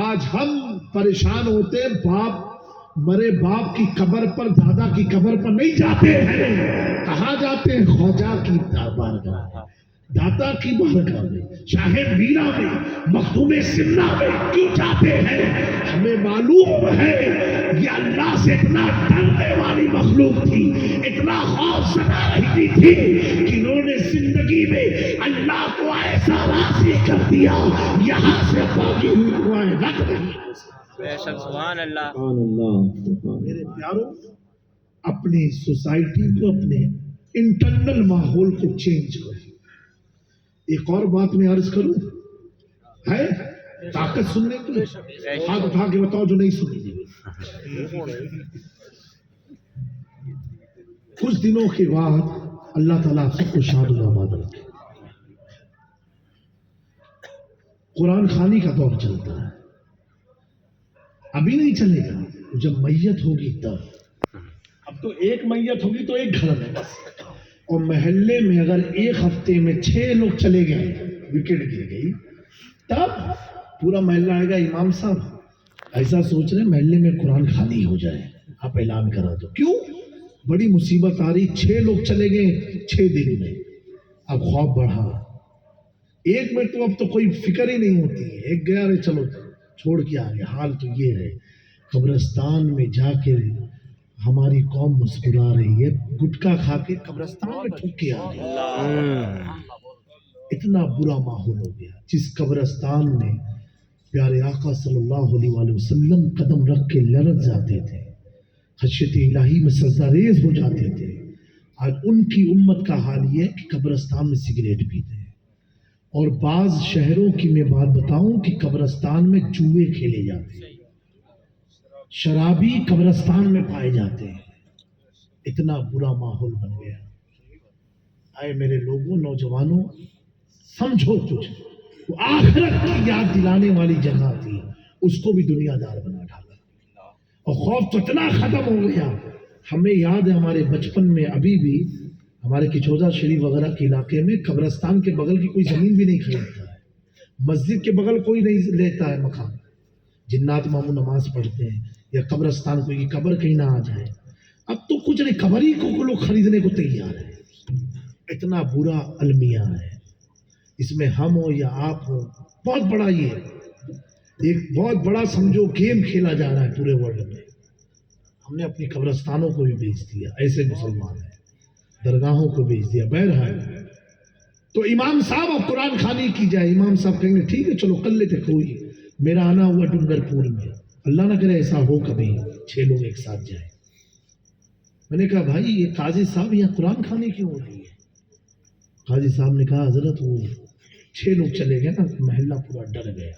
آج ہم پریشان ہوتے، باپ مرے باپ کی قبر پر، دادا کی قبر پر نہیں جاتے ہیں، کہاں جاتے ہیں؟ خواجہ کی بارگاہ، داتا کی بارگاہ میں، شاہ میرا میں، مخدوم سمنا میں کیوں جاتے ہیں؟ ہمیں معلوم ہے یہ اللہ سے اتنا ڈرنے والی مخلوق تھی، اتنا خوف ستا رہی تھی کہ انہوں نے زندگی میں اللہ کو ایسا راضی کر دیا، یہاں سے باقی ہوئی دعائیں رکھ رہی۔ سبحان اللہ۔ سبحان اللہ۔ میرے پیاروں، اپنی سوسائٹی کو، اپنے انٹرنل ماحول کو چینج کرو۔ ایک اور بات میں عرض کروں، ہے طاقت سننے کی؟ ہاتھ اٹھا کے بتاؤ جو نہیں سنی۔ کچھ دنوں کے بعد اللہ تعالیٰ آپ سب کو شاد و آباد رکھے۔ قرآن خوانی کا دور چلتا ہے، ابھی نہیں چلے گا، جب میت ہوگی تب۔ اب تو ایک میت ہوگی تو ایک گھر میں بس، اور محلے میں اگر ایک ہفتے میں 6 لوگ چلے گئے، وکٹ گر گئی، تب پورا محلہ آئے گا امام صاحب ایسا سوچ رہے محلے میں قرآن خوانی ہو جائے، آپ اعلان کرا دو۔ کیوں؟ بڑی مصیبت آ رہی، 6 لوگ چلے گئے 6 دن میں، اب خواب بڑھا، ایک میں تو اب تو کوئی فکر ہی نہیں ہوتی ہے، ایک گیا رہے چلو چھوڑ کے آگے۔ حال تو یہ ہے قبرستان میں جا کے ہماری قوم مسکرا رہی ہے، گٹکا کھا کے قبرستان میں تھوک کے آ رہی ہے۔ اتنا برا ماحول ہو گیا، جس قبرستان میں پیارے آقا صلی اللہ علیہ وآلہ وسلم قدم رکھ کے لرز جاتے تھے، خشیت الہی میں سجدہ ریز ہو جاتے تھے، آج ان کی امت کا حال یہ ہے کہ قبرستان میں سگریٹ پیتے ہیں۔ اور بعض شہروں کی میں بات بتاؤں کہ قبرستان میں جوئے کھیلے جاتے ہیں، شرابی قبرستان میں پائے جاتے ہیں۔ اتنا برا ماحول بن گیا۔ آئے میرے لوگوں، نوجوانوں، سمجھو کچھ، وہ آخرت کی یاد دلانے والی جگہ تھی، اس کو بھی دنیا دار بنا ڈالا، اور خوف تو اتنا ختم ہو گیا۔ ہمیں یاد ہے ہمارے بچپن میں، ابھی بھی ہمارے کچوزہ شریف وغیرہ کے علاقے میں قبرستان کے بغل کی کوئی زمین بھی نہیں خریدتا ہے، مسجد کے بغل کوئی نہیں لیتا ہے مکان، جنات مامو نماز پڑھتے ہیں، یا قبرستان کوئی قبر کہیں نہ آ جائے۔ اب تو کچھ نہیں، قبر ہی کو لوگ خریدنے کو تیار ہے۔ اتنا برا المیہ ہے، اس میں ہم ہو یا آپ ہو، بہت بڑا یہ ایک بہت بڑا سمجھو گیم کھیلا جا رہا ہے پورے ورلڈ میں۔ ہم نے اپنی قبرستانوں کو بھی بیچ دیا، ایسے مسلمان ہیں، درگاہوں کو بیچ دیا۔ بہرحال تو امام صاحب اب قرآن خوانی کی جائے، امام صاحب کہیں گے ٹھیک ہے چلو کر لیتے، کوئی میرا آنا ہوا ڈونگر پور میں، اللہ نہ کرے ایسا ہو کبھی 6 لوگ ایک ساتھ جائیں۔ میں نے کہا بھائی یہ قاضی صاحب یہاں قرآن خوانی کیوں ہو رہی ہے؟ قاضی صاحب نے کہا حضرت وہ 6 لوگ چلے گئے نا، محلہ پورا ڈر گیا۔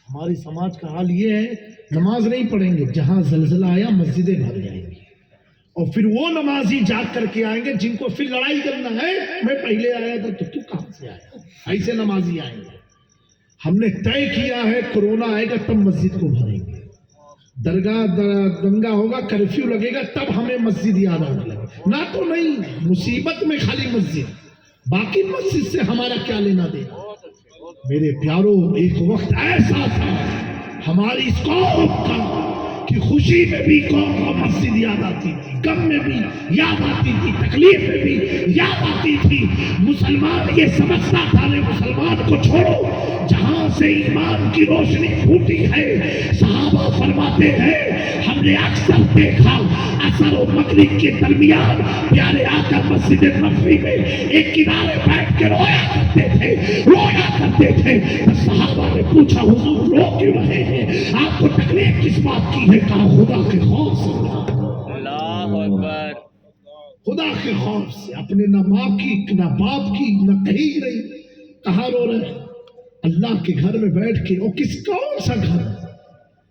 ہماری سماج کا حال یہ ہے، نماز نہیں پڑھیں گے، جہاں زلزلہ آیا مسجدیں بھر جائیں گی، اور پھر وہ نمازی جاگ کر کے آئیں گے جن کو پھر لڑائی کرنا ہے، میں پہلے آیا تھا تو تو کہاں سے آیا، ایسے نمازی آئیں گے۔ ہم نے طے کیا ہے کرونا آئے گا تب مسجد کو بھریں گے، درگاہ دنگا ہوگا، کرفیو لگے گا تب ہمیں مسجد یاد آنے لگے، نہ تو نہیں، مصیبت میں خالی مسجد، باقی مسجد سے ہمارا کیا لینا دینا۔ میرے پیاروں، ایک وقت ایسا تھا ہماری اس قوم کا کہ خوشی میں بھی قوم کو مسجد یاد آتی تھی، غم میں بھی یاد آتی تھی، تکلیف میں بھی یاد آتی تھی۔ مسلمان یہ سمجھتا تھا نے مسلمان کو چھوڑو، جہاں سے ایمان کی روشنی پھوٹی ہے۔ صحابہ فرماتے ہیں ہم نے اکثر دیکھا عصر و مغرب کے درمیان پیارے آقا مسجد نبوی میں ایک کنارے بیٹھ کے رویا کرتے تھے۔ تو صحابہ نے پوچھا حضور رو کیوں رہے ہیں، آپ کو تکلیف کس بات کی ہے؟ کہا خدا کے خوف سے، اللہ اکبر، خدا کے خوف سے، اپنے نہ ماں کی نہ باپ کی نہ کہیں نہیں۔ کہاں رو رہے ہیں؟ اللہ کے گھر میں بیٹھ کے۔ وہ کون سا گھر؟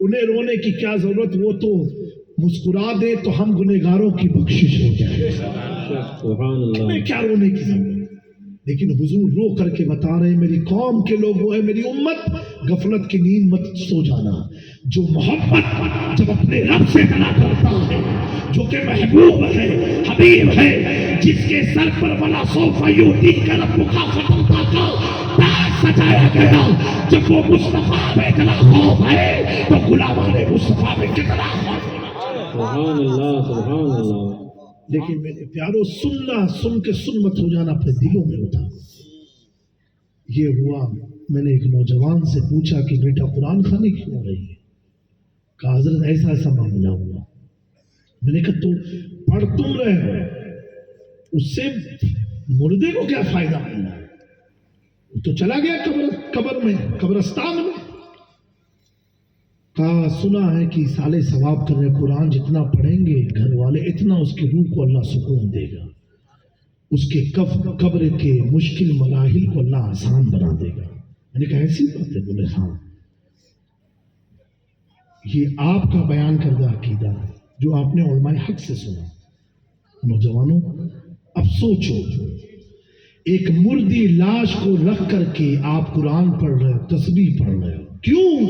انہیں رونے کی کیا ضرورت، وہ تو مسکرا دے تو ہم گنہگاروں کی بخشش ہو جائے، سبحان اللہ۔ ہمیں کیا رونے کی ضرورت؟ لیکن حضور رو کر کے بتا رہے ہیں میری قوم کے لوگوں ہے، میری امت، غفلت کی نیند مت سو جانا۔ جو محبت جب اپنے رب سے بنا کرتا ہے، جو کہ محبوب ہے، حبیب ہے، جس کے سر پر ولا سوف یؤتیک ربک فترضی کا تاج سجایا گیا، جب وہ مصطفیٰ میں اتنا خوف ہے تو غلامان مصطفیٰ میں کتنا خوف ہونا۔ سبحان اللہ، سبحان اللہ۔ لیکن میرے پیاروں، سننا سن کے سن مت ہو جانا، اپنے دلوں میں اٹھا۔ یہ ہوا، میں نے ایک نوجوان سے پوچھا کہ بیٹا قرآن خوانی کیوں ہو رہی ہے؟ کہا حضرت ایسا ایسا معاملہ ہوا۔ میں نے کہا تو پڑھ تم رہے ہو، اس سے مردے کو کیا فائدہ ملنا ہے؟ وہ تو چلا گیا قبر میں، قبرستان میں۔ کہا سنا ہے کہ سالے ثواب کرنے، قرآن جتنا پڑھیں گے گھر والے اتنا اس کی روح کو اللہ سکون دے گا، اس کے قبر کے مشکل مراحل کو اللہ آسان بنا دے گا۔ میں نے کہا ایسی بات ہے؟ بولے ہاں، یہ آپ کا بیان کردہ عقیدہ جو آپ نے علماء حق سے سنا۔ نوجوانوں اب سوچو، ایک مردی لاش کو رکھ کر کے آپ قرآن پڑھ رہے ہو، تسبیح پڑھ رہے ہو، کیوں؟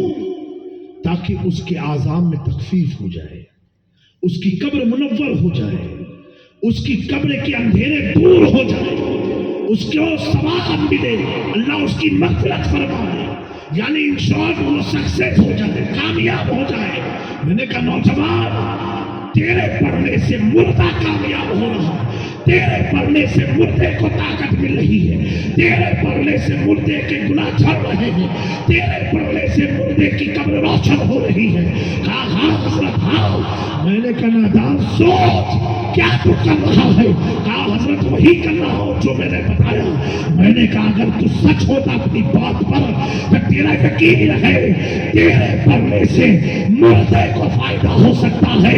تاکہ اس کے اعظام میں تخفیف ہو جائے، اس کی قبر منور ہو جائے، اس کی قبر کے اندھیرے دور ہو جائے، اس کو ثواب ملے، اللہ اس کی مغفرت فرمائے، یعنی انشاءاللہ وہ سکسیس ہو جائے، کامیاب ہو جائے۔ میں نے کہا نوجوان، تیرے پڑھنے سے مردہ کامیاب ہو رہا، تیرے پڑھنے سے مردے کو طاقت مل رہی ہے، تیرے پڑھنے سے مردے کے گناہ جھڑ رہے ہیں، تیرے پڑھنے سے مردے کی قبر روشن ہو رہی ہے۔ کہا ہاں حضرت ہاں۔ میں نے کہا نادان سوچ کیا تو کر رہا ہے؟ کہا حضرت وہی کر رہا ہوں جو میں نے بتایا۔ میں نے کہا اگر تو سچ ہوتا اپنی بات پر تو تیرا یقین ہے تیرے پڑھنے سے مردے کو فائدہ ہو سکتا ہے۔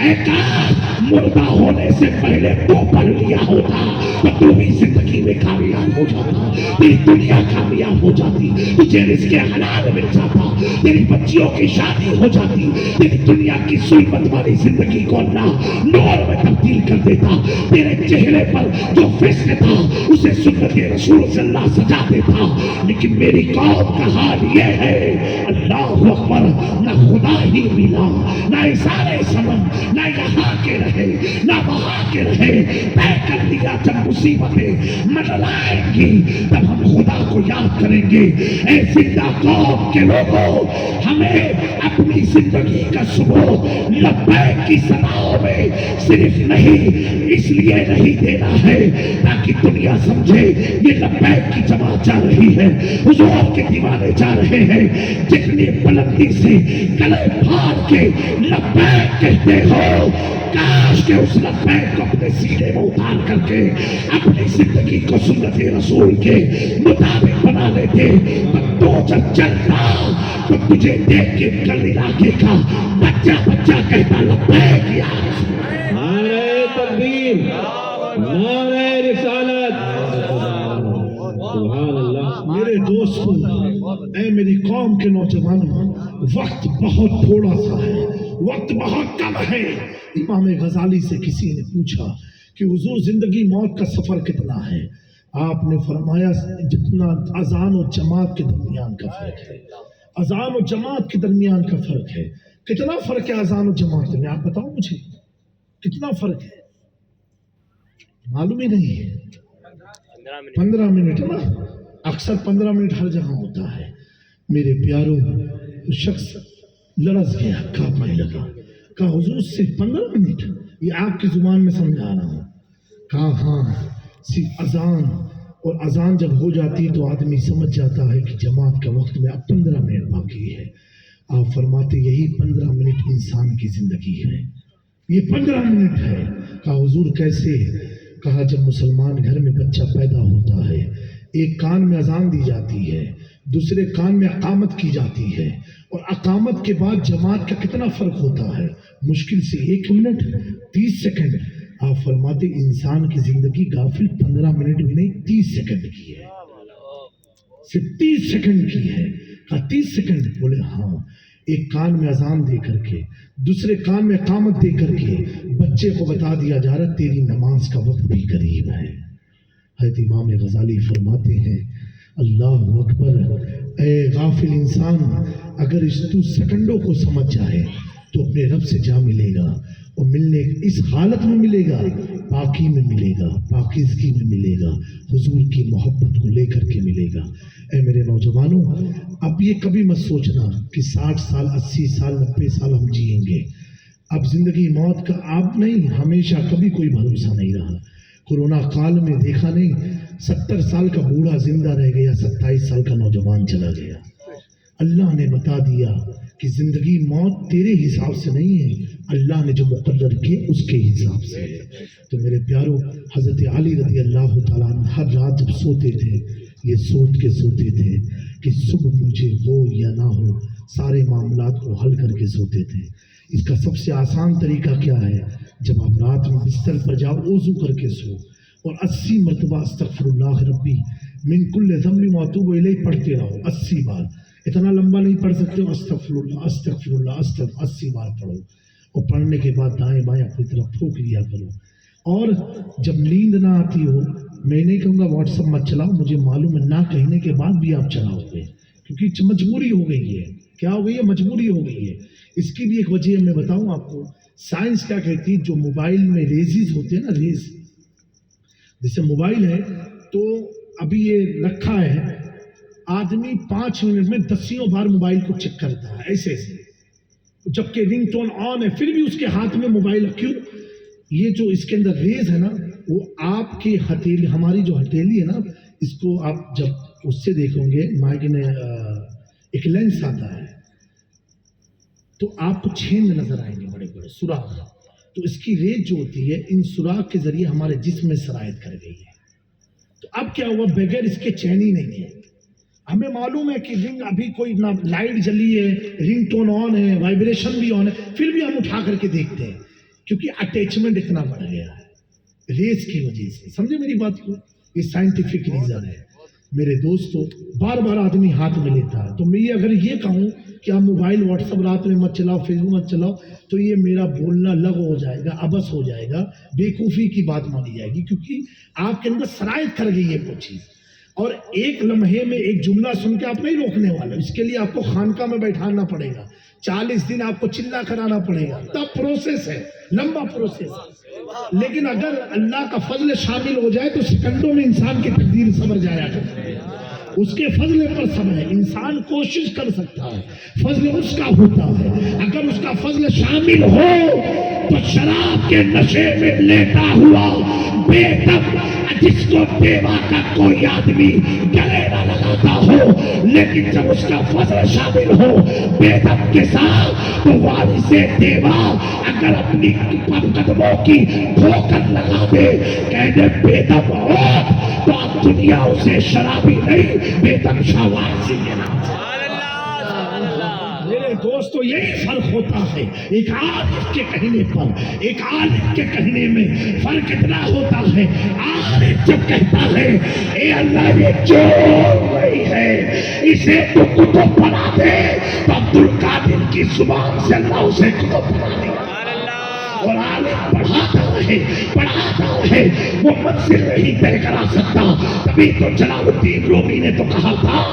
اے کاش مردہ ہونے سے پہلے تو پڑھ لیا ہوتا تو تو بھی زندگی میں کامیاب ہو جاتا، تیری دنیا کامیاب ہو جاتی، تجھے رزق حلال مل جاتا، تیری بچیوں کی شادی ہو جاتی، تیری دنیا کی ظلمت والی زندگی کو اللہ نور میں تبدیل کر دیتا، تیرے چہرے پر جو فسق تھا اسے سنت رسول صلی اللہ سجا دیتا۔ لیکن میری قوم کا حال یہ ہے، اللہ اکبر، نہ خدا ہی ملا، نہ اظہار سمن، نہ یہاں کے رہے نہ وہاں کے رہے۔ طے کر لیا جب مصیبتیں منڈلائیں گی تب ہم خدا کو یاد کریں گے۔ اے زندہ قوم کے لوگوں، ہمیں اپنی زندگی کا ثبوت لبیک کی ثناؤں میں صرف نہیں اس لیے نہیں دینا ہے تاکہ دنیا سمجھے یہ لبیک کی جماعت جا رہی ہے، حضور کے دیوانے جا رہے ہیں۔ جتنی بلندی سے گلے پھاڑ کے لبیک کہتے ہو، کاش کہ اس لبیک کو اپنے سینے میں اتار کر کے اپنی زندگی کو سنت رسول کے مطابق بنا لیتے۔ تو جب چلتا تو تجھے دیکھ کے کل علاقے کا بچہ بچہ کہتا لبیک یا رسول۔ نعرہ تکبیر، نعرہ رسالت، سبحان اللہ۔ میرے دوستوں، اے میری قوم کے نوجوانوں، وقت بہت تھوڑا سا ہے، وقت بہت کم ہے۔ امام غزالی سے کسی نے پوچھا کہ حضور زندگی موت کا سفر کتنا ہے؟ آپ نے فرمایا جتنا اذان و جماعت کے درمیان کا فرق ہے، اذان و جماعت کے درمیان کا فرق ہے۔ کتنا فرق ہے اذان و جماعت میں؟ آپ بتاؤ مجھے کتنا فرق ہے؟ معلوم ہی نہیں ہے۔ 15 منٹ نا، اکثر 15 منٹ ہر جگہ ہوتا ہے۔ میرے پیاروں، شخص لڑس گیا، کانپنے لگا، کہا حضور صرف 15 منٹ؟ یہ آپ کی زبان میں سمجھا رہا ہوں. کہا ہاں صرف اذان، اور اذان جب ہو جاتی تو آدمی سمجھ جاتا ہے کہ جماعت کا وقت میں اب 15 منٹ باقی ہے. آپ فرماتے یہی 15 منٹ انسان کی زندگی ہے، یہ 15 منٹ ہے. کہا حضور کیسے؟ کہا جب مسلمان گھر میں بچہ پیدا ہوتا ہے، ایک کان میں اذان دی جاتی ہے، دوسرے کان میں اقامت کی جاتی ہے، اور اقامت کے بعد جماعت کا کتنا فرق ہوتا ہے؟ مشکل سے 1 منٹ 30 سیکنڈ. آپ فرماتے انسان کی زندگی غافل 15 منٹ بھی نہیں 30 سیکنڈ کی ہے، صرف 30 سیکنڈ کی ہے. کہا 30 سیکنڈ؟ بولے ہاں. ایک کان میں اذان دے کر کے دوسرے کان میں اقامت دے کر کے بچے کو بتا دیا جا رہا تیری نماز کا وقت بھی قریب ہے. حضرت امام غزالی فرماتے ہیں اللہ اکبر، اے غافل انسان، اگر تو سیکنڈوں کو سمجھ جائے تو اپنے رب سے جا ملے گا، اور ملنے اس حالت میں ملے گا، پاکی میں ملے گا، پاکیزگی میں ملے گا، حضور کی محبت کو لے کر کے ملے گا. اے میرے نوجوانوں، اب یہ کبھی مت سوچنا کہ 60 سال 80 سال 90 سال ہم جئیں گے. اب زندگی موت کا آپ نہیں، ہمیشہ کبھی کوئی بھروسہ نہیں رہا. کورونا کال میں دیکھا نہیں 70 سال کا بوڑھا زندہ رہ گیا، 27 سال کا نوجوان چلا گیا. اللہ نے بتا دیا کہ زندگی موت تیرے حساب سے نہیں ہے، اللہ نے جو مقرر کیے اس کے حساب سے ہے. تو میرے پیارو، حضرت علی رضی اللہ تعالیٰ عنہ ہر رات جب سوتے تھے یہ سوچ کے سوتے تھے کہ صبح مجھے ہو یا نہ ہو، سارے معاملات کو حل کر کے سوتے تھے. اس کا سب سے آسان طریقہ کیا ہے؟ جب آپ رات میں بستر پر جاؤ وضو کر کے سو، اور 80 مرتبہ استغفر اللہ ربی من کل ذنب واتوب الیہ پڑھتے رہو 80 بار. اتنا لمبا نہیں پڑھ سکتے ہو، استغفر اللہ استغفر اللہ استغفر 80 بار پڑھو، اور پڑھنے کے بعد دائیں بائیں اپنی طرف پھونک لیا کرو. اور جب نیند نہ آتی ہو، میں نہیں کہوں گا واٹس ایپ مت چلاؤ، مجھے معلوم ہے نہ کہنے کے بعد بھی آپ چلاؤ گے، کیونکہ مجبوری ہو گئی ہے. کیا ہو گئی ہے؟ مجبوری ہو گئی ہے. اس کی بھی ایک وجہ میں بتاؤں آپ کو. سائنس کیا کہتی ہے؟ جو موبائل میں ریزز ہوتے ہیں نا، ریز، جیسے موبائل ہے تو ابھی یہ رکھا ہے، آدمی 5 منٹ میں 10 بار موبائل کو چیک کرتا ہے ایسے ایسے، جبکہ رنگ ٹون آن ہے پھر بھی اس کے ہاتھ میں موبائل. کیوں؟ یہ جو اس کے اندر ریز ہے نا، وہ آپ کی ہتھیلی، ہماری جو ہتھیلی ہے نا، اس کو آپ جب اس سے دیکھیں گے، ایک لینس آتا ہے تو آپ کو چھید نظر آئیں گے، بڑے بڑے سوراخ. تو اس کی ریز جو ہوتی ہے ان سوراخ کے ذریعے ہمارے جسم میں سرایت کر گئی ہے. تو اب کیا ہوا؟ بغیر اس کے چین ہی نہیں ہے. ہمیں معلوم ہے کہ رنگ ابھی کوئی نہ لائٹ جلی ہے، رنگ ٹون آن ہے، وائبریشن بھی آن ہے، پھر بھی ہم اٹھا کر کے دیکھتے ہیں، کیونکہ اٹیچمنٹ اتنا بڑھ گیا ہے ریز کی وجہ سے. سمجھے میری بات کو؟ یہ سائنٹیفک ریزن ہے. میرے دوستو، بار بار آدمی ہاتھ میں لیتا ہے، تو میں یہ اگر یہ کہوں کہ آپ موبائل واٹس ایپ رات میں مت چلاؤ، فیس بک مت چلاؤ، تو یہ میرا بولنا لغو ہو جائے گا، عبث ہو جائے گا، بیوقوفی کی بات مانی جائے گی، کیونکہ آپ کے اندر سرایت کر گئی ہے وہ چیز. اور ایک لمحے میں ایک جملہ سن کے آپ نہیں روکنے والے، اس کے لیے آپ کو خانقاہ میں بیٹھانا پڑے گا، 40 دن آپ کو چلہ کرانا پڑے گا، تب پروسیس ہے، لمبا پروسیس ہے. لیکن اگر اللہ کا فضل شامل ہو جائے تو سیکنڈوں میں انسان کی تقدیر سنور جایا کرتی ہے. اس کے فضل پر سب ہے، انسان کوشش کر سکتا ہے، فضل اس کا ہوتا ہے. اگر اس کا فضل شامل ہو تو شراب کے نشے میں لیتا ہوا بے دم جس کو بیوہ کا کوئی آدمی گلے نہ لگاتا ہو، لیکن جب اس کا فضل شامل ہو بے دم کے ساتھ، تو وارث بیوہ اگر اپنی قدموں کی ٹھوکر لگا دے، کہنے بے دم ہو، تو اب دنیا اسے شرابی نہیں، بے دم شاوار سے یہ نام ہے. میرے دوستو، یہی فرق ہوتا ہے ایک عارف کے کہنے پر ایک عالم کے کہنے میں. فرق اتنا ہوتا ہے، عارف جب کہتا ہے اے اللہ یہ چور نہیں ہے، اسے تو کتب بنا دے، تو عبد القادر کی زبان سے اللہ اسے کتب بنا دے. اور عالم پڑھاتا ہے، وہ منزل نہیں طے کرا سکتا. تبھی تو جلال الدین رومی نے تو کہا تھا،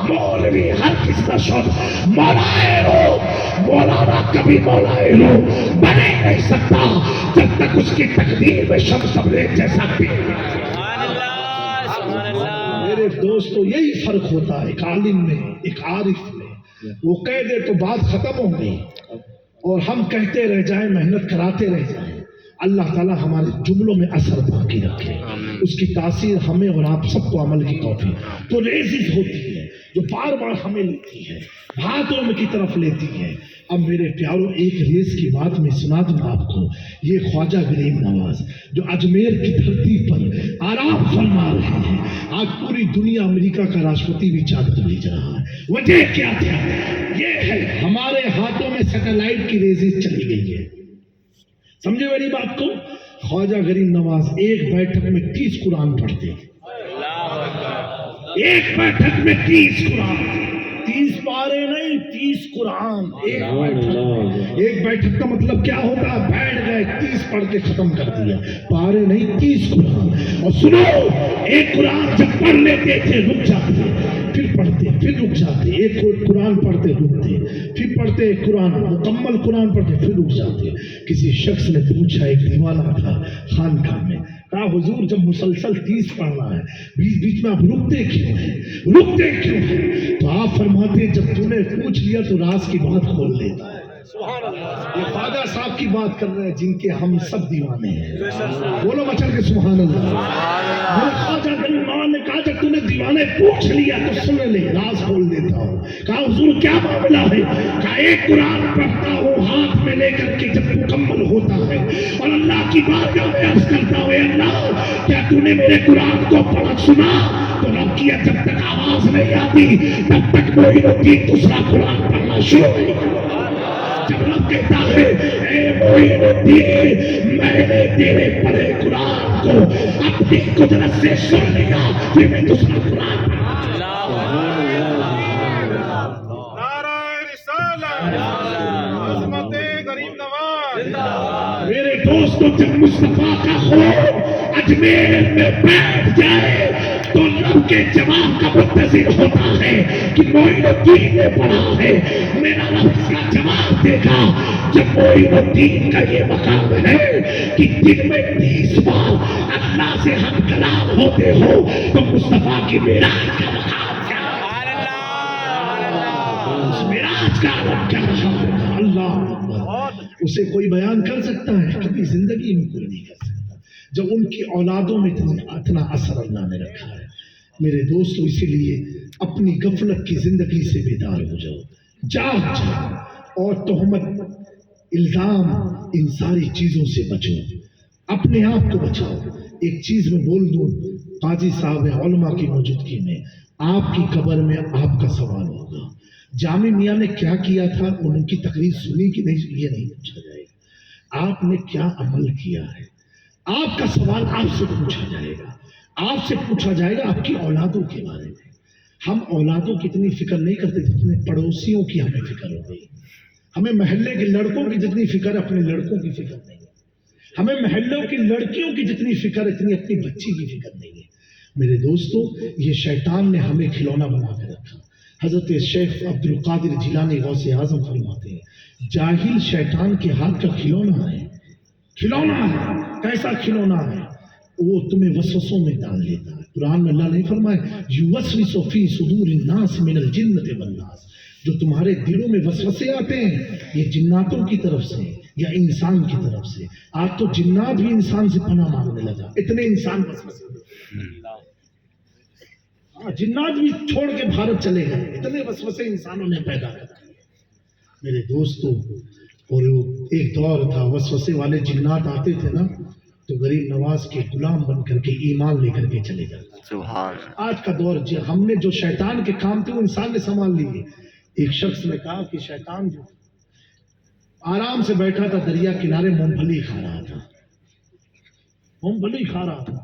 مولوی ہر کس کا شوق مولا رو، مولانا کبھی مولا رو بنے نہیں سکتا جب تک اس کی تقدیر میں شمس ابریز جیسا بھی. میرے دوستو، یہی فرق ہوتا ہے ایک عالم میں ایک عارف میں. وہ کہہ دے تو بات ختم ہو گئی، اور ہم کہتے رہ جائیں، محنت کراتے رہ جائیں. اللہ تعالیٰ ہمارے جملوں میں اثر باقی رکھے، اس کی تاثیر ہمیں اور آپ سب کو عمل کی توفیق۔ تو ریزز ہوتی ہے جو بار بار ہمیں لیتی ہے، ہاتھوں میں کی طرف لیتی ہے۔ اب میرے پیاروں ایک ریز کی بات میں سنا دوں آپ کو، یہ خواجہ غریب نواز جو اجمیر کی دھرتی پر آرام فرما رہے ہیں، آج پوری دنیا امریکہ کا راشٹرپتی بھی چاند پر بھیج رہا ہے۔ وجہ کیا تھا؟ یہ ہے ہمارے ہاتھوں میں سیٹلائٹ کی ریزز چلی گئی ہے۔ سمجھے میری بات کو؟ خواجہ غریب نواز ایک بیٹھک میں 30 قرآن پڑھتے ہیں، ایک بیٹھک میں 30 قرآن، 30 پارے نہیں 30 قرآن ایک بیٹھک کا مطلب کیا ہوتا ہے؟ بیٹھ گئے 30 پڑھ کے ختم کر دیا، پارے نہیں 30 قرآن۔ اور سنو، ایک قرآن جب پڑھ لیتے تھے رک جاتے، پھر پڑھتے پھر رک جاتے، ایک قرآن پڑھتے رکتے، پھر پڑھتے ایک قرآن مکمل قرآن پڑھتے پھر رک جاتے۔ کسی شخص نے پوچھا، ایک دیوانہ تھا خانقاہ میں، کہا حضور جب مسلسل 30 پڑھ رہا ہے بیچ بیچ میں آپ رکتے کیوں ہیں؟ رکتے کیوں ہیں؟ تو آپ فرماتے ہیں جب تو نے پوچھ لیا تو راز کی بات کھول لیتا ہے۔ یہ خواجہ صاحب کی بات کر رہے ہیں جن کے ہم سب دیوانے ہیں، بولو بچن کے سبحان اللہ۔ خواجہ غریب نواز نے کہا جب تو نے دیوانے پوچھ لیا تو سن لے، راز کھول دیتا ہوں۔ کہا حضور کیا معاملہ ہے؟ کہا ایک قرآن پڑھتا ہوں ہاتھ میں لے کر کے جب مکمل ہوتا ہے اور اللہ کی بارگاہ میں عرض کرتا ہوں، اے اللہ کیا تو نے میرے قرآن کو پڑھ سنا؟ تو رب کیا جب تک آواز نہیں آتی تب تک معین الدین دوسرا قرآن پڑھنا شروع نہیں کرتا۔ جب رب کہتا ہے اے معین الدین میں نے تیرے پڑھے قرآن کو اپنی قدرت سے سن لیا، پھر میں دوسرا قرآن میرے دوستوں جب مصطفیٰ کا خوف اجمیر میں بیٹھ جائے تو رب کے جواب کا منتظر ہوتا ہے کہ معین الدین نے پڑھا ہے۔ میرا رب اس کا جواب دے گا جب معین الدین کا یہ مقام ہے کہ دن میں 30 بار اللہ سے ہم کلام ہوتے ہو تو مصطفیٰ کی معراج کا مقام کیا اس معراج کا عالم کیا رہا ہوگا؟ اللہ اسے کوئی بیان کر سکتا ہے؟ کبھی زندگی میں کوئی نہیں کر سکتا جب ان کی اولادوں میں اتنا اثر اللہ نے رکھا ہے۔ میرے دوستو اسی لیے اپنی غفلت کی زندگی سے بیدار ہو جاؤ، جاگ جاؤ اور تہمت الزام ان ساری چیزوں سے بچو، اپنے آپ کو بچاؤ۔ ایک چیز میں بول دوں، قاضی صاحب علماء کی موجودگی میں آپ کی قبر میں آپ کا سوال ہوگا۔ جامع میاں نے کیا کیا تھا ان کی تقریر سنی کہ نہیں یہ نہیں پوچھا جائے گا، آپ نے کیا عمل کیا ہے آپ کا سوال آپ سے پوچھا جائے گا۔ آپ سے پوچھا جائے گا آپ کی اولادوں کے بارے میں۔ ہم اولادوں کی اتنی فکر نہیں کرتے جتنے پڑوسیوں کی ہمیں فکر ہو گئی۔ ہمیں محلے کے لڑکوں کی جتنی فکر اپنے لڑکوں کی فکر نہیں ہے، ہمیں محلوں کی لڑکیوں کی جتنی فکر اتنی اپنی بچی کی فکر نہیں ہے۔ میرے دوستو یہ شیطان نے ہمیں کھلونا بنا کے رکھا۔ حضرت شیخ عبد القادر جیلانی غوث اعظم فرماتے ہیں جاہل شیطان کے ہاتھ کا کھلونا ہے، کھلونا ہے۔ کیسا کھلونا ہے؟ وہ تمہیں وسوسوں میں ڈال دیتا ہے۔ قرآن میں اللہ نے فرمایا یوسوس فی صدور الناس من الجنۃ والناس، جو تمہارے دلوں میں وسوسے آتے ہیں یہ جناتوں کی طرف سے یا انسان کی طرف سے۔ آج تو جنات بھی انسان سے پناہ مانگنے لگا، اتنے انسان وسوسے جنات بھی چھوڑ کے بھارت چلے گئے، اتنے وسوسے انسانوں نے پیدا کر دیے۔ میرے دوستو اور ایک دور تھا وسوسے والے جنات آتے تھے نا تو غریب نواز کے غلام بن کر کے ایمان لے کر کے چلے جاتے۔ سبحان آج کا دور ہم نے جو شیطان کے کام تھے وہ انسان نے سنبھال لیے۔ ایک شخص نے کہا کہ شیطان جو آرام سے بیٹھا تھا دریا کنارے مونگ پھلی کھا رہا تھا، مونگ پھلی کھا رہا تھا،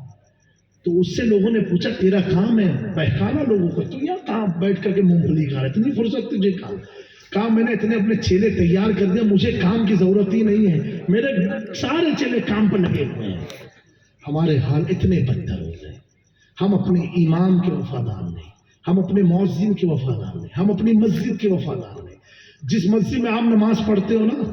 تو اس سے لوگوں نے پوچھا تیرا کام ہے بہکانا لوگوں کو، تو یہاں کہاں بیٹھ کر کے مونگ پھلی کھا رہا ہے، اتنی فرصت تجھے کام میں نے اتنے اپنے چیلے تیار کر دیا، مجھے کام کی ضرورت ہی نہیں ہے، میرے سارے چیلے کام پر لگے ہوئے ہیں۔ ہمارے حال اتنے بدتر ہو گئے، ہم اپنے ایمان کے وفادار نہیں، ہم اپنے مؤذن کے وفادار نہیں، ہم اپنی مسجد کے وفادار نہیں۔ جس مسجد میں آپ نماز پڑھتے ہو نا،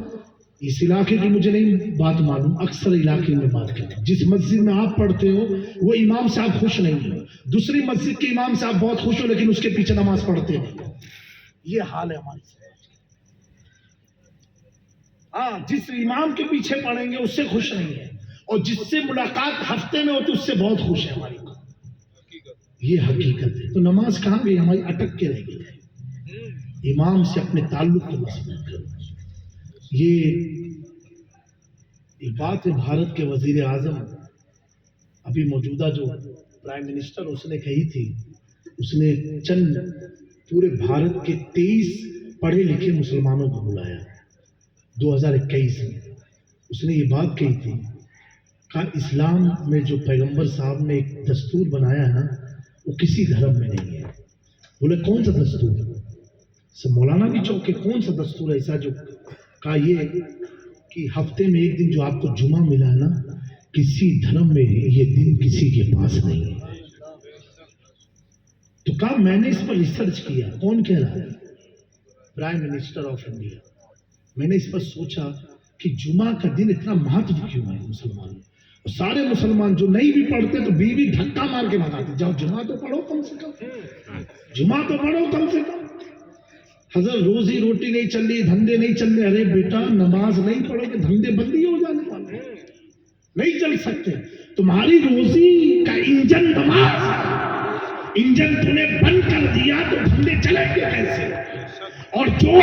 اس علاقے کی مجھے نہیں بات معلوم، اکثر علاقے میں بات کرتے ہیں، جس مسجد میں آپ پڑھتے ہو وہ امام صاحب خوش نہیں ہو، دوسری مسجد کے امام صاحب بہت خوش ہو لیکن اس کے پیچھے نماز پڑھتے نہیں۔ یہ حال ہے ہماری۔ ہاں جس امام کے پیچھے پڑھیں گے اس سے خوش نہیں ہے، اور جس سے ملاقات ہفتے میں ہوتی اس سے بہت خوش ہے ہماری قوم. یہ حقیقت ہے. تو نماز کہاں گئی ہماری؟ اٹک کے رہ گئی ہے. امام سے اپنے تعلق کو مضبوط کرو. یہ بات ہے بھارت کے وزیر اعظم ابھی موجودہ جو پرائم منسٹر اس نے کہی تھی. اس نے چند پورے بھارت کے 23 پڑھے لکھے مسلمانوں کو بلایا 2021 میں. اس نے یہ بات کہی تھی کہ اسلام میں جو پیغمبر صاحب نے ایک دستور بنایا ہے نا وہ کسی دھرم میں نہیں ہے. بولے کون سا دستور؟ مولانا بھی چوکے کون سا دستور ایسا جو کہا یہ کہ ہفتے میں ایک دن جو آپ کو جمعہ ملا نا کسی دھرم میں یہ دن کسی کے پاس نہیں ہے. تو کہا میں نے اس پر ریسرچ کیا. کون کہہ رہا ہے؟ Prime minister of India. میں نے اس پر سوچا کہ جمعہ کا دن اتنا مہتو کیوں ہے مسلمانوں. اور سارے مسلمان جو نہیں بھی پڑھتے تو بیوی دھکا مار کے بتاتے جاؤ جمعہ تو پڑھو کم سے کم, جمعہ تو پڑھو کم سے کم. حضرت روزی روٹی نہیں چل رہی, دھندے نہیں چل رہے. ارے بیٹا نماز نہیں پڑھو کہ دھندے بندی ہو جانے والے, نہیں چل سکتے. تمہاری روزی کا انجن نماز, انجن تم نے بند کر دیا تو دھندے چلیں گے کیسے؟ اور جو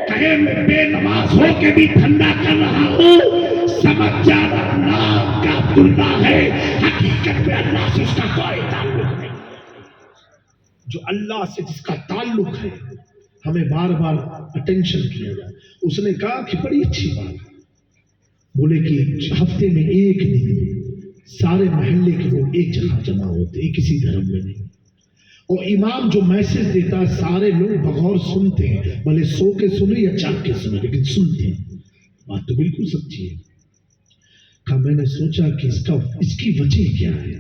کہے میں بے نماز ہو کے بھی دھندا کر رہا ہوں سمجھ جانا نام کا عبداللہ ہے, حقیقت میں اللہ سے اس کا کوئی تعلق نہیں. جو اللہ سے جس کا تعلق ہے ہمیں بار بار اٹینشن کیا جائے. اس نے کہا کہ بڑی اچھی بات, بولے کہ ہفتے میں ایک دن سارے محلے کے لوگ ایک جگہ جمع ہوتے ہیں, کسی دھرم میں نہیں. اور امام جو میسج دیتا ہے سارے لوگ بغور سنتے ہیں, بھلے سو کے سنے یا جاگ کے سنے لیکن سنتے ہیں. بات تو بالکل سچی ہے. کہا میں نے سوچا کہ اس کی وجہ کیا ہے.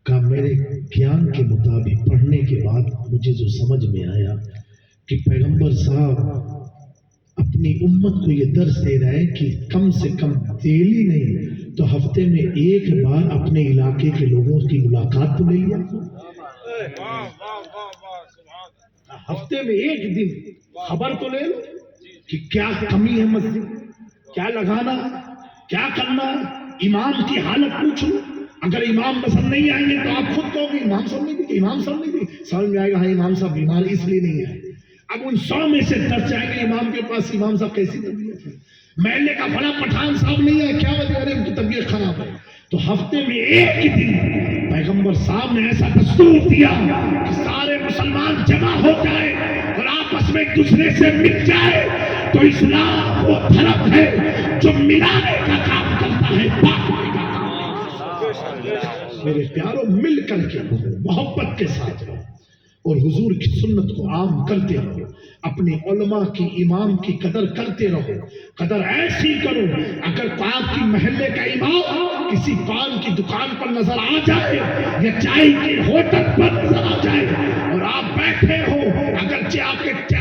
کہا میرے گیان کے مطابق پڑھنے کے بعد مجھے جو سمجھ میں آیا کہ پیغمبر صاحب اپنی امت کو یہ درس دے رہے ہیں کہ کم سے کم ڈیلی نہیں تو ہفتے میں ایک بار اپنے علاقے کے لوگوں کی ملاقات تو لے لیا. ہفتے میں ایک دن خبر تو لے لو کہ کیا کمی ہے مسجد, کیا لگانا, کیا کرنا. امام کی حالت پوچھ لو. اگر امام پسند نہیں آئیں گے تو آپ خود کہو گے امام صاحب نہیں تھی, امام صاحب نہیں تھی. سمجھ میں آئے گا ہاں امام صاحب بیمار اس لیے نہیں آئے. اب ان 100 میں سے 10 جائیں گے امام کے پاس, امام صاحب کیسی طبیعت ہے. محلے کا بڑا پٹھان صاحب نہیں ہے, کیا وجہ ہے ان کی طبیعت خراب ہے. تو ہفتے میں ایک دن پیغمبر صاحب نے ایسا دستور دیا کہ سارے مسلمان جمع ہو جائے اور آپس میں ایک دوسرے سے مل جائے. تو اسلام وہ دھرم ہے جو ملانے کا کام کرتا ہے, بانٹنے کا کام. میرے پیاروں مل کر کے محبت کے ساتھ رہو اور حضور کی سنت کو عام کرتے رہو. اپنے علماء کی امام کی قدر کرتے رہو. قدر ایسی کرو اگر آپ کی محلے کا امام کسی پان کی دکان پر نظر آ جائے یا چائے کے ہوٹل پر نظر آ جائے اور آپ بیٹھے ہو, اگرچہ آپ کے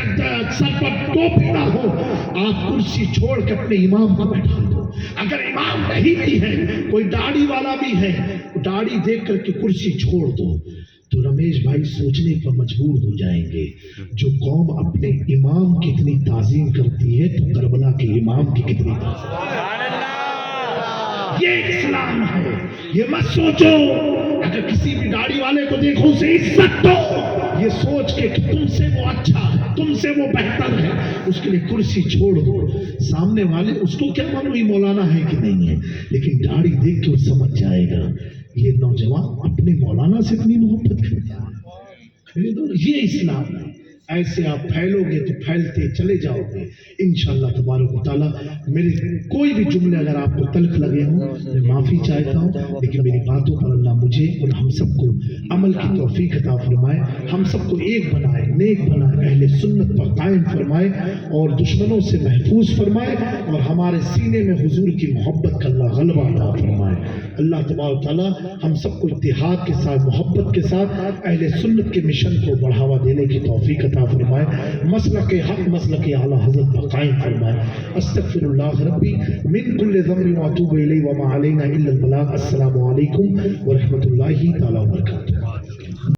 سر پر ٹوپی نہ ہو, آپ کرسی چھوڑ کے اپنے امام کو بیٹھا دو. اگر امام نہیں بھی ہے, کوئی داڑھی والا بھی ہے, داڑھی دیکھ کر کے کرسی چھوڑ دو. تو رمیش بھائی سوچنے پر مجبور ہو جائیں گے, جو قوم اپنے امام کی اتنی تعظیم کرتی ہے تو کربلا کے امام کی کتنی تعظیم. یہ اسلام ہے. یہ مت سوچو اگر کسی بھی داڑھی والے کو دیکھو اسے عزت دو, یہ سوچ کے کہ تم سے وہ اچھا ہے, تم سے وہ بہتر ہے, اس کے لیے کرسی چھوڑ دو. سامنے والے اس کو کیا معلوم یہ مولانا ہے کہ نہیں ہے, لیکن داڑھی دیکھ کے وہ سمجھ جائے گا یہ نوجوان اپنے مولانا سے اتنی محبت کرتا ہے. یہ اسلام ہے. ایسے آپ پھیلو گے تو پھیلتے چلے جاؤ گے انشاءاللہ تبارک و تعالیٰ. میرے کوئی بھی جملے اگر آپ کو تلخ لگے ہوں میں معافی چاہتا ہوں, لیکن میری باتوں پر اللہ مجھے اور ہم سب کو عمل کی توفیق عطا فرمائے, ہم سب کو ایک بنائے, نیک بنائے, اہل سنت پر قائم فرمائے اور دشمنوں سے محفوظ فرمائے, اور ہمارے سینے میں حضور کی محبت کا اللہ غلبہ عطا فرمائے. اللہ تبارک و تعالیٰ ہم سب کو اتحاد کے ساتھ, محبت کے ساتھ اہل سنت کے مشن کو بڑھاوا دینے کی توفیق عطا فرمائے. مسلک حق, مسلک اعلیٰ حضرت پر قائم فرمائے. استغفر اللہ ربی من کل ذنب واتوب الیہ وما علینا الا البلاغ. السلام علیکم ورحمۃ اللہ تعالیٰ وبرکاتہ.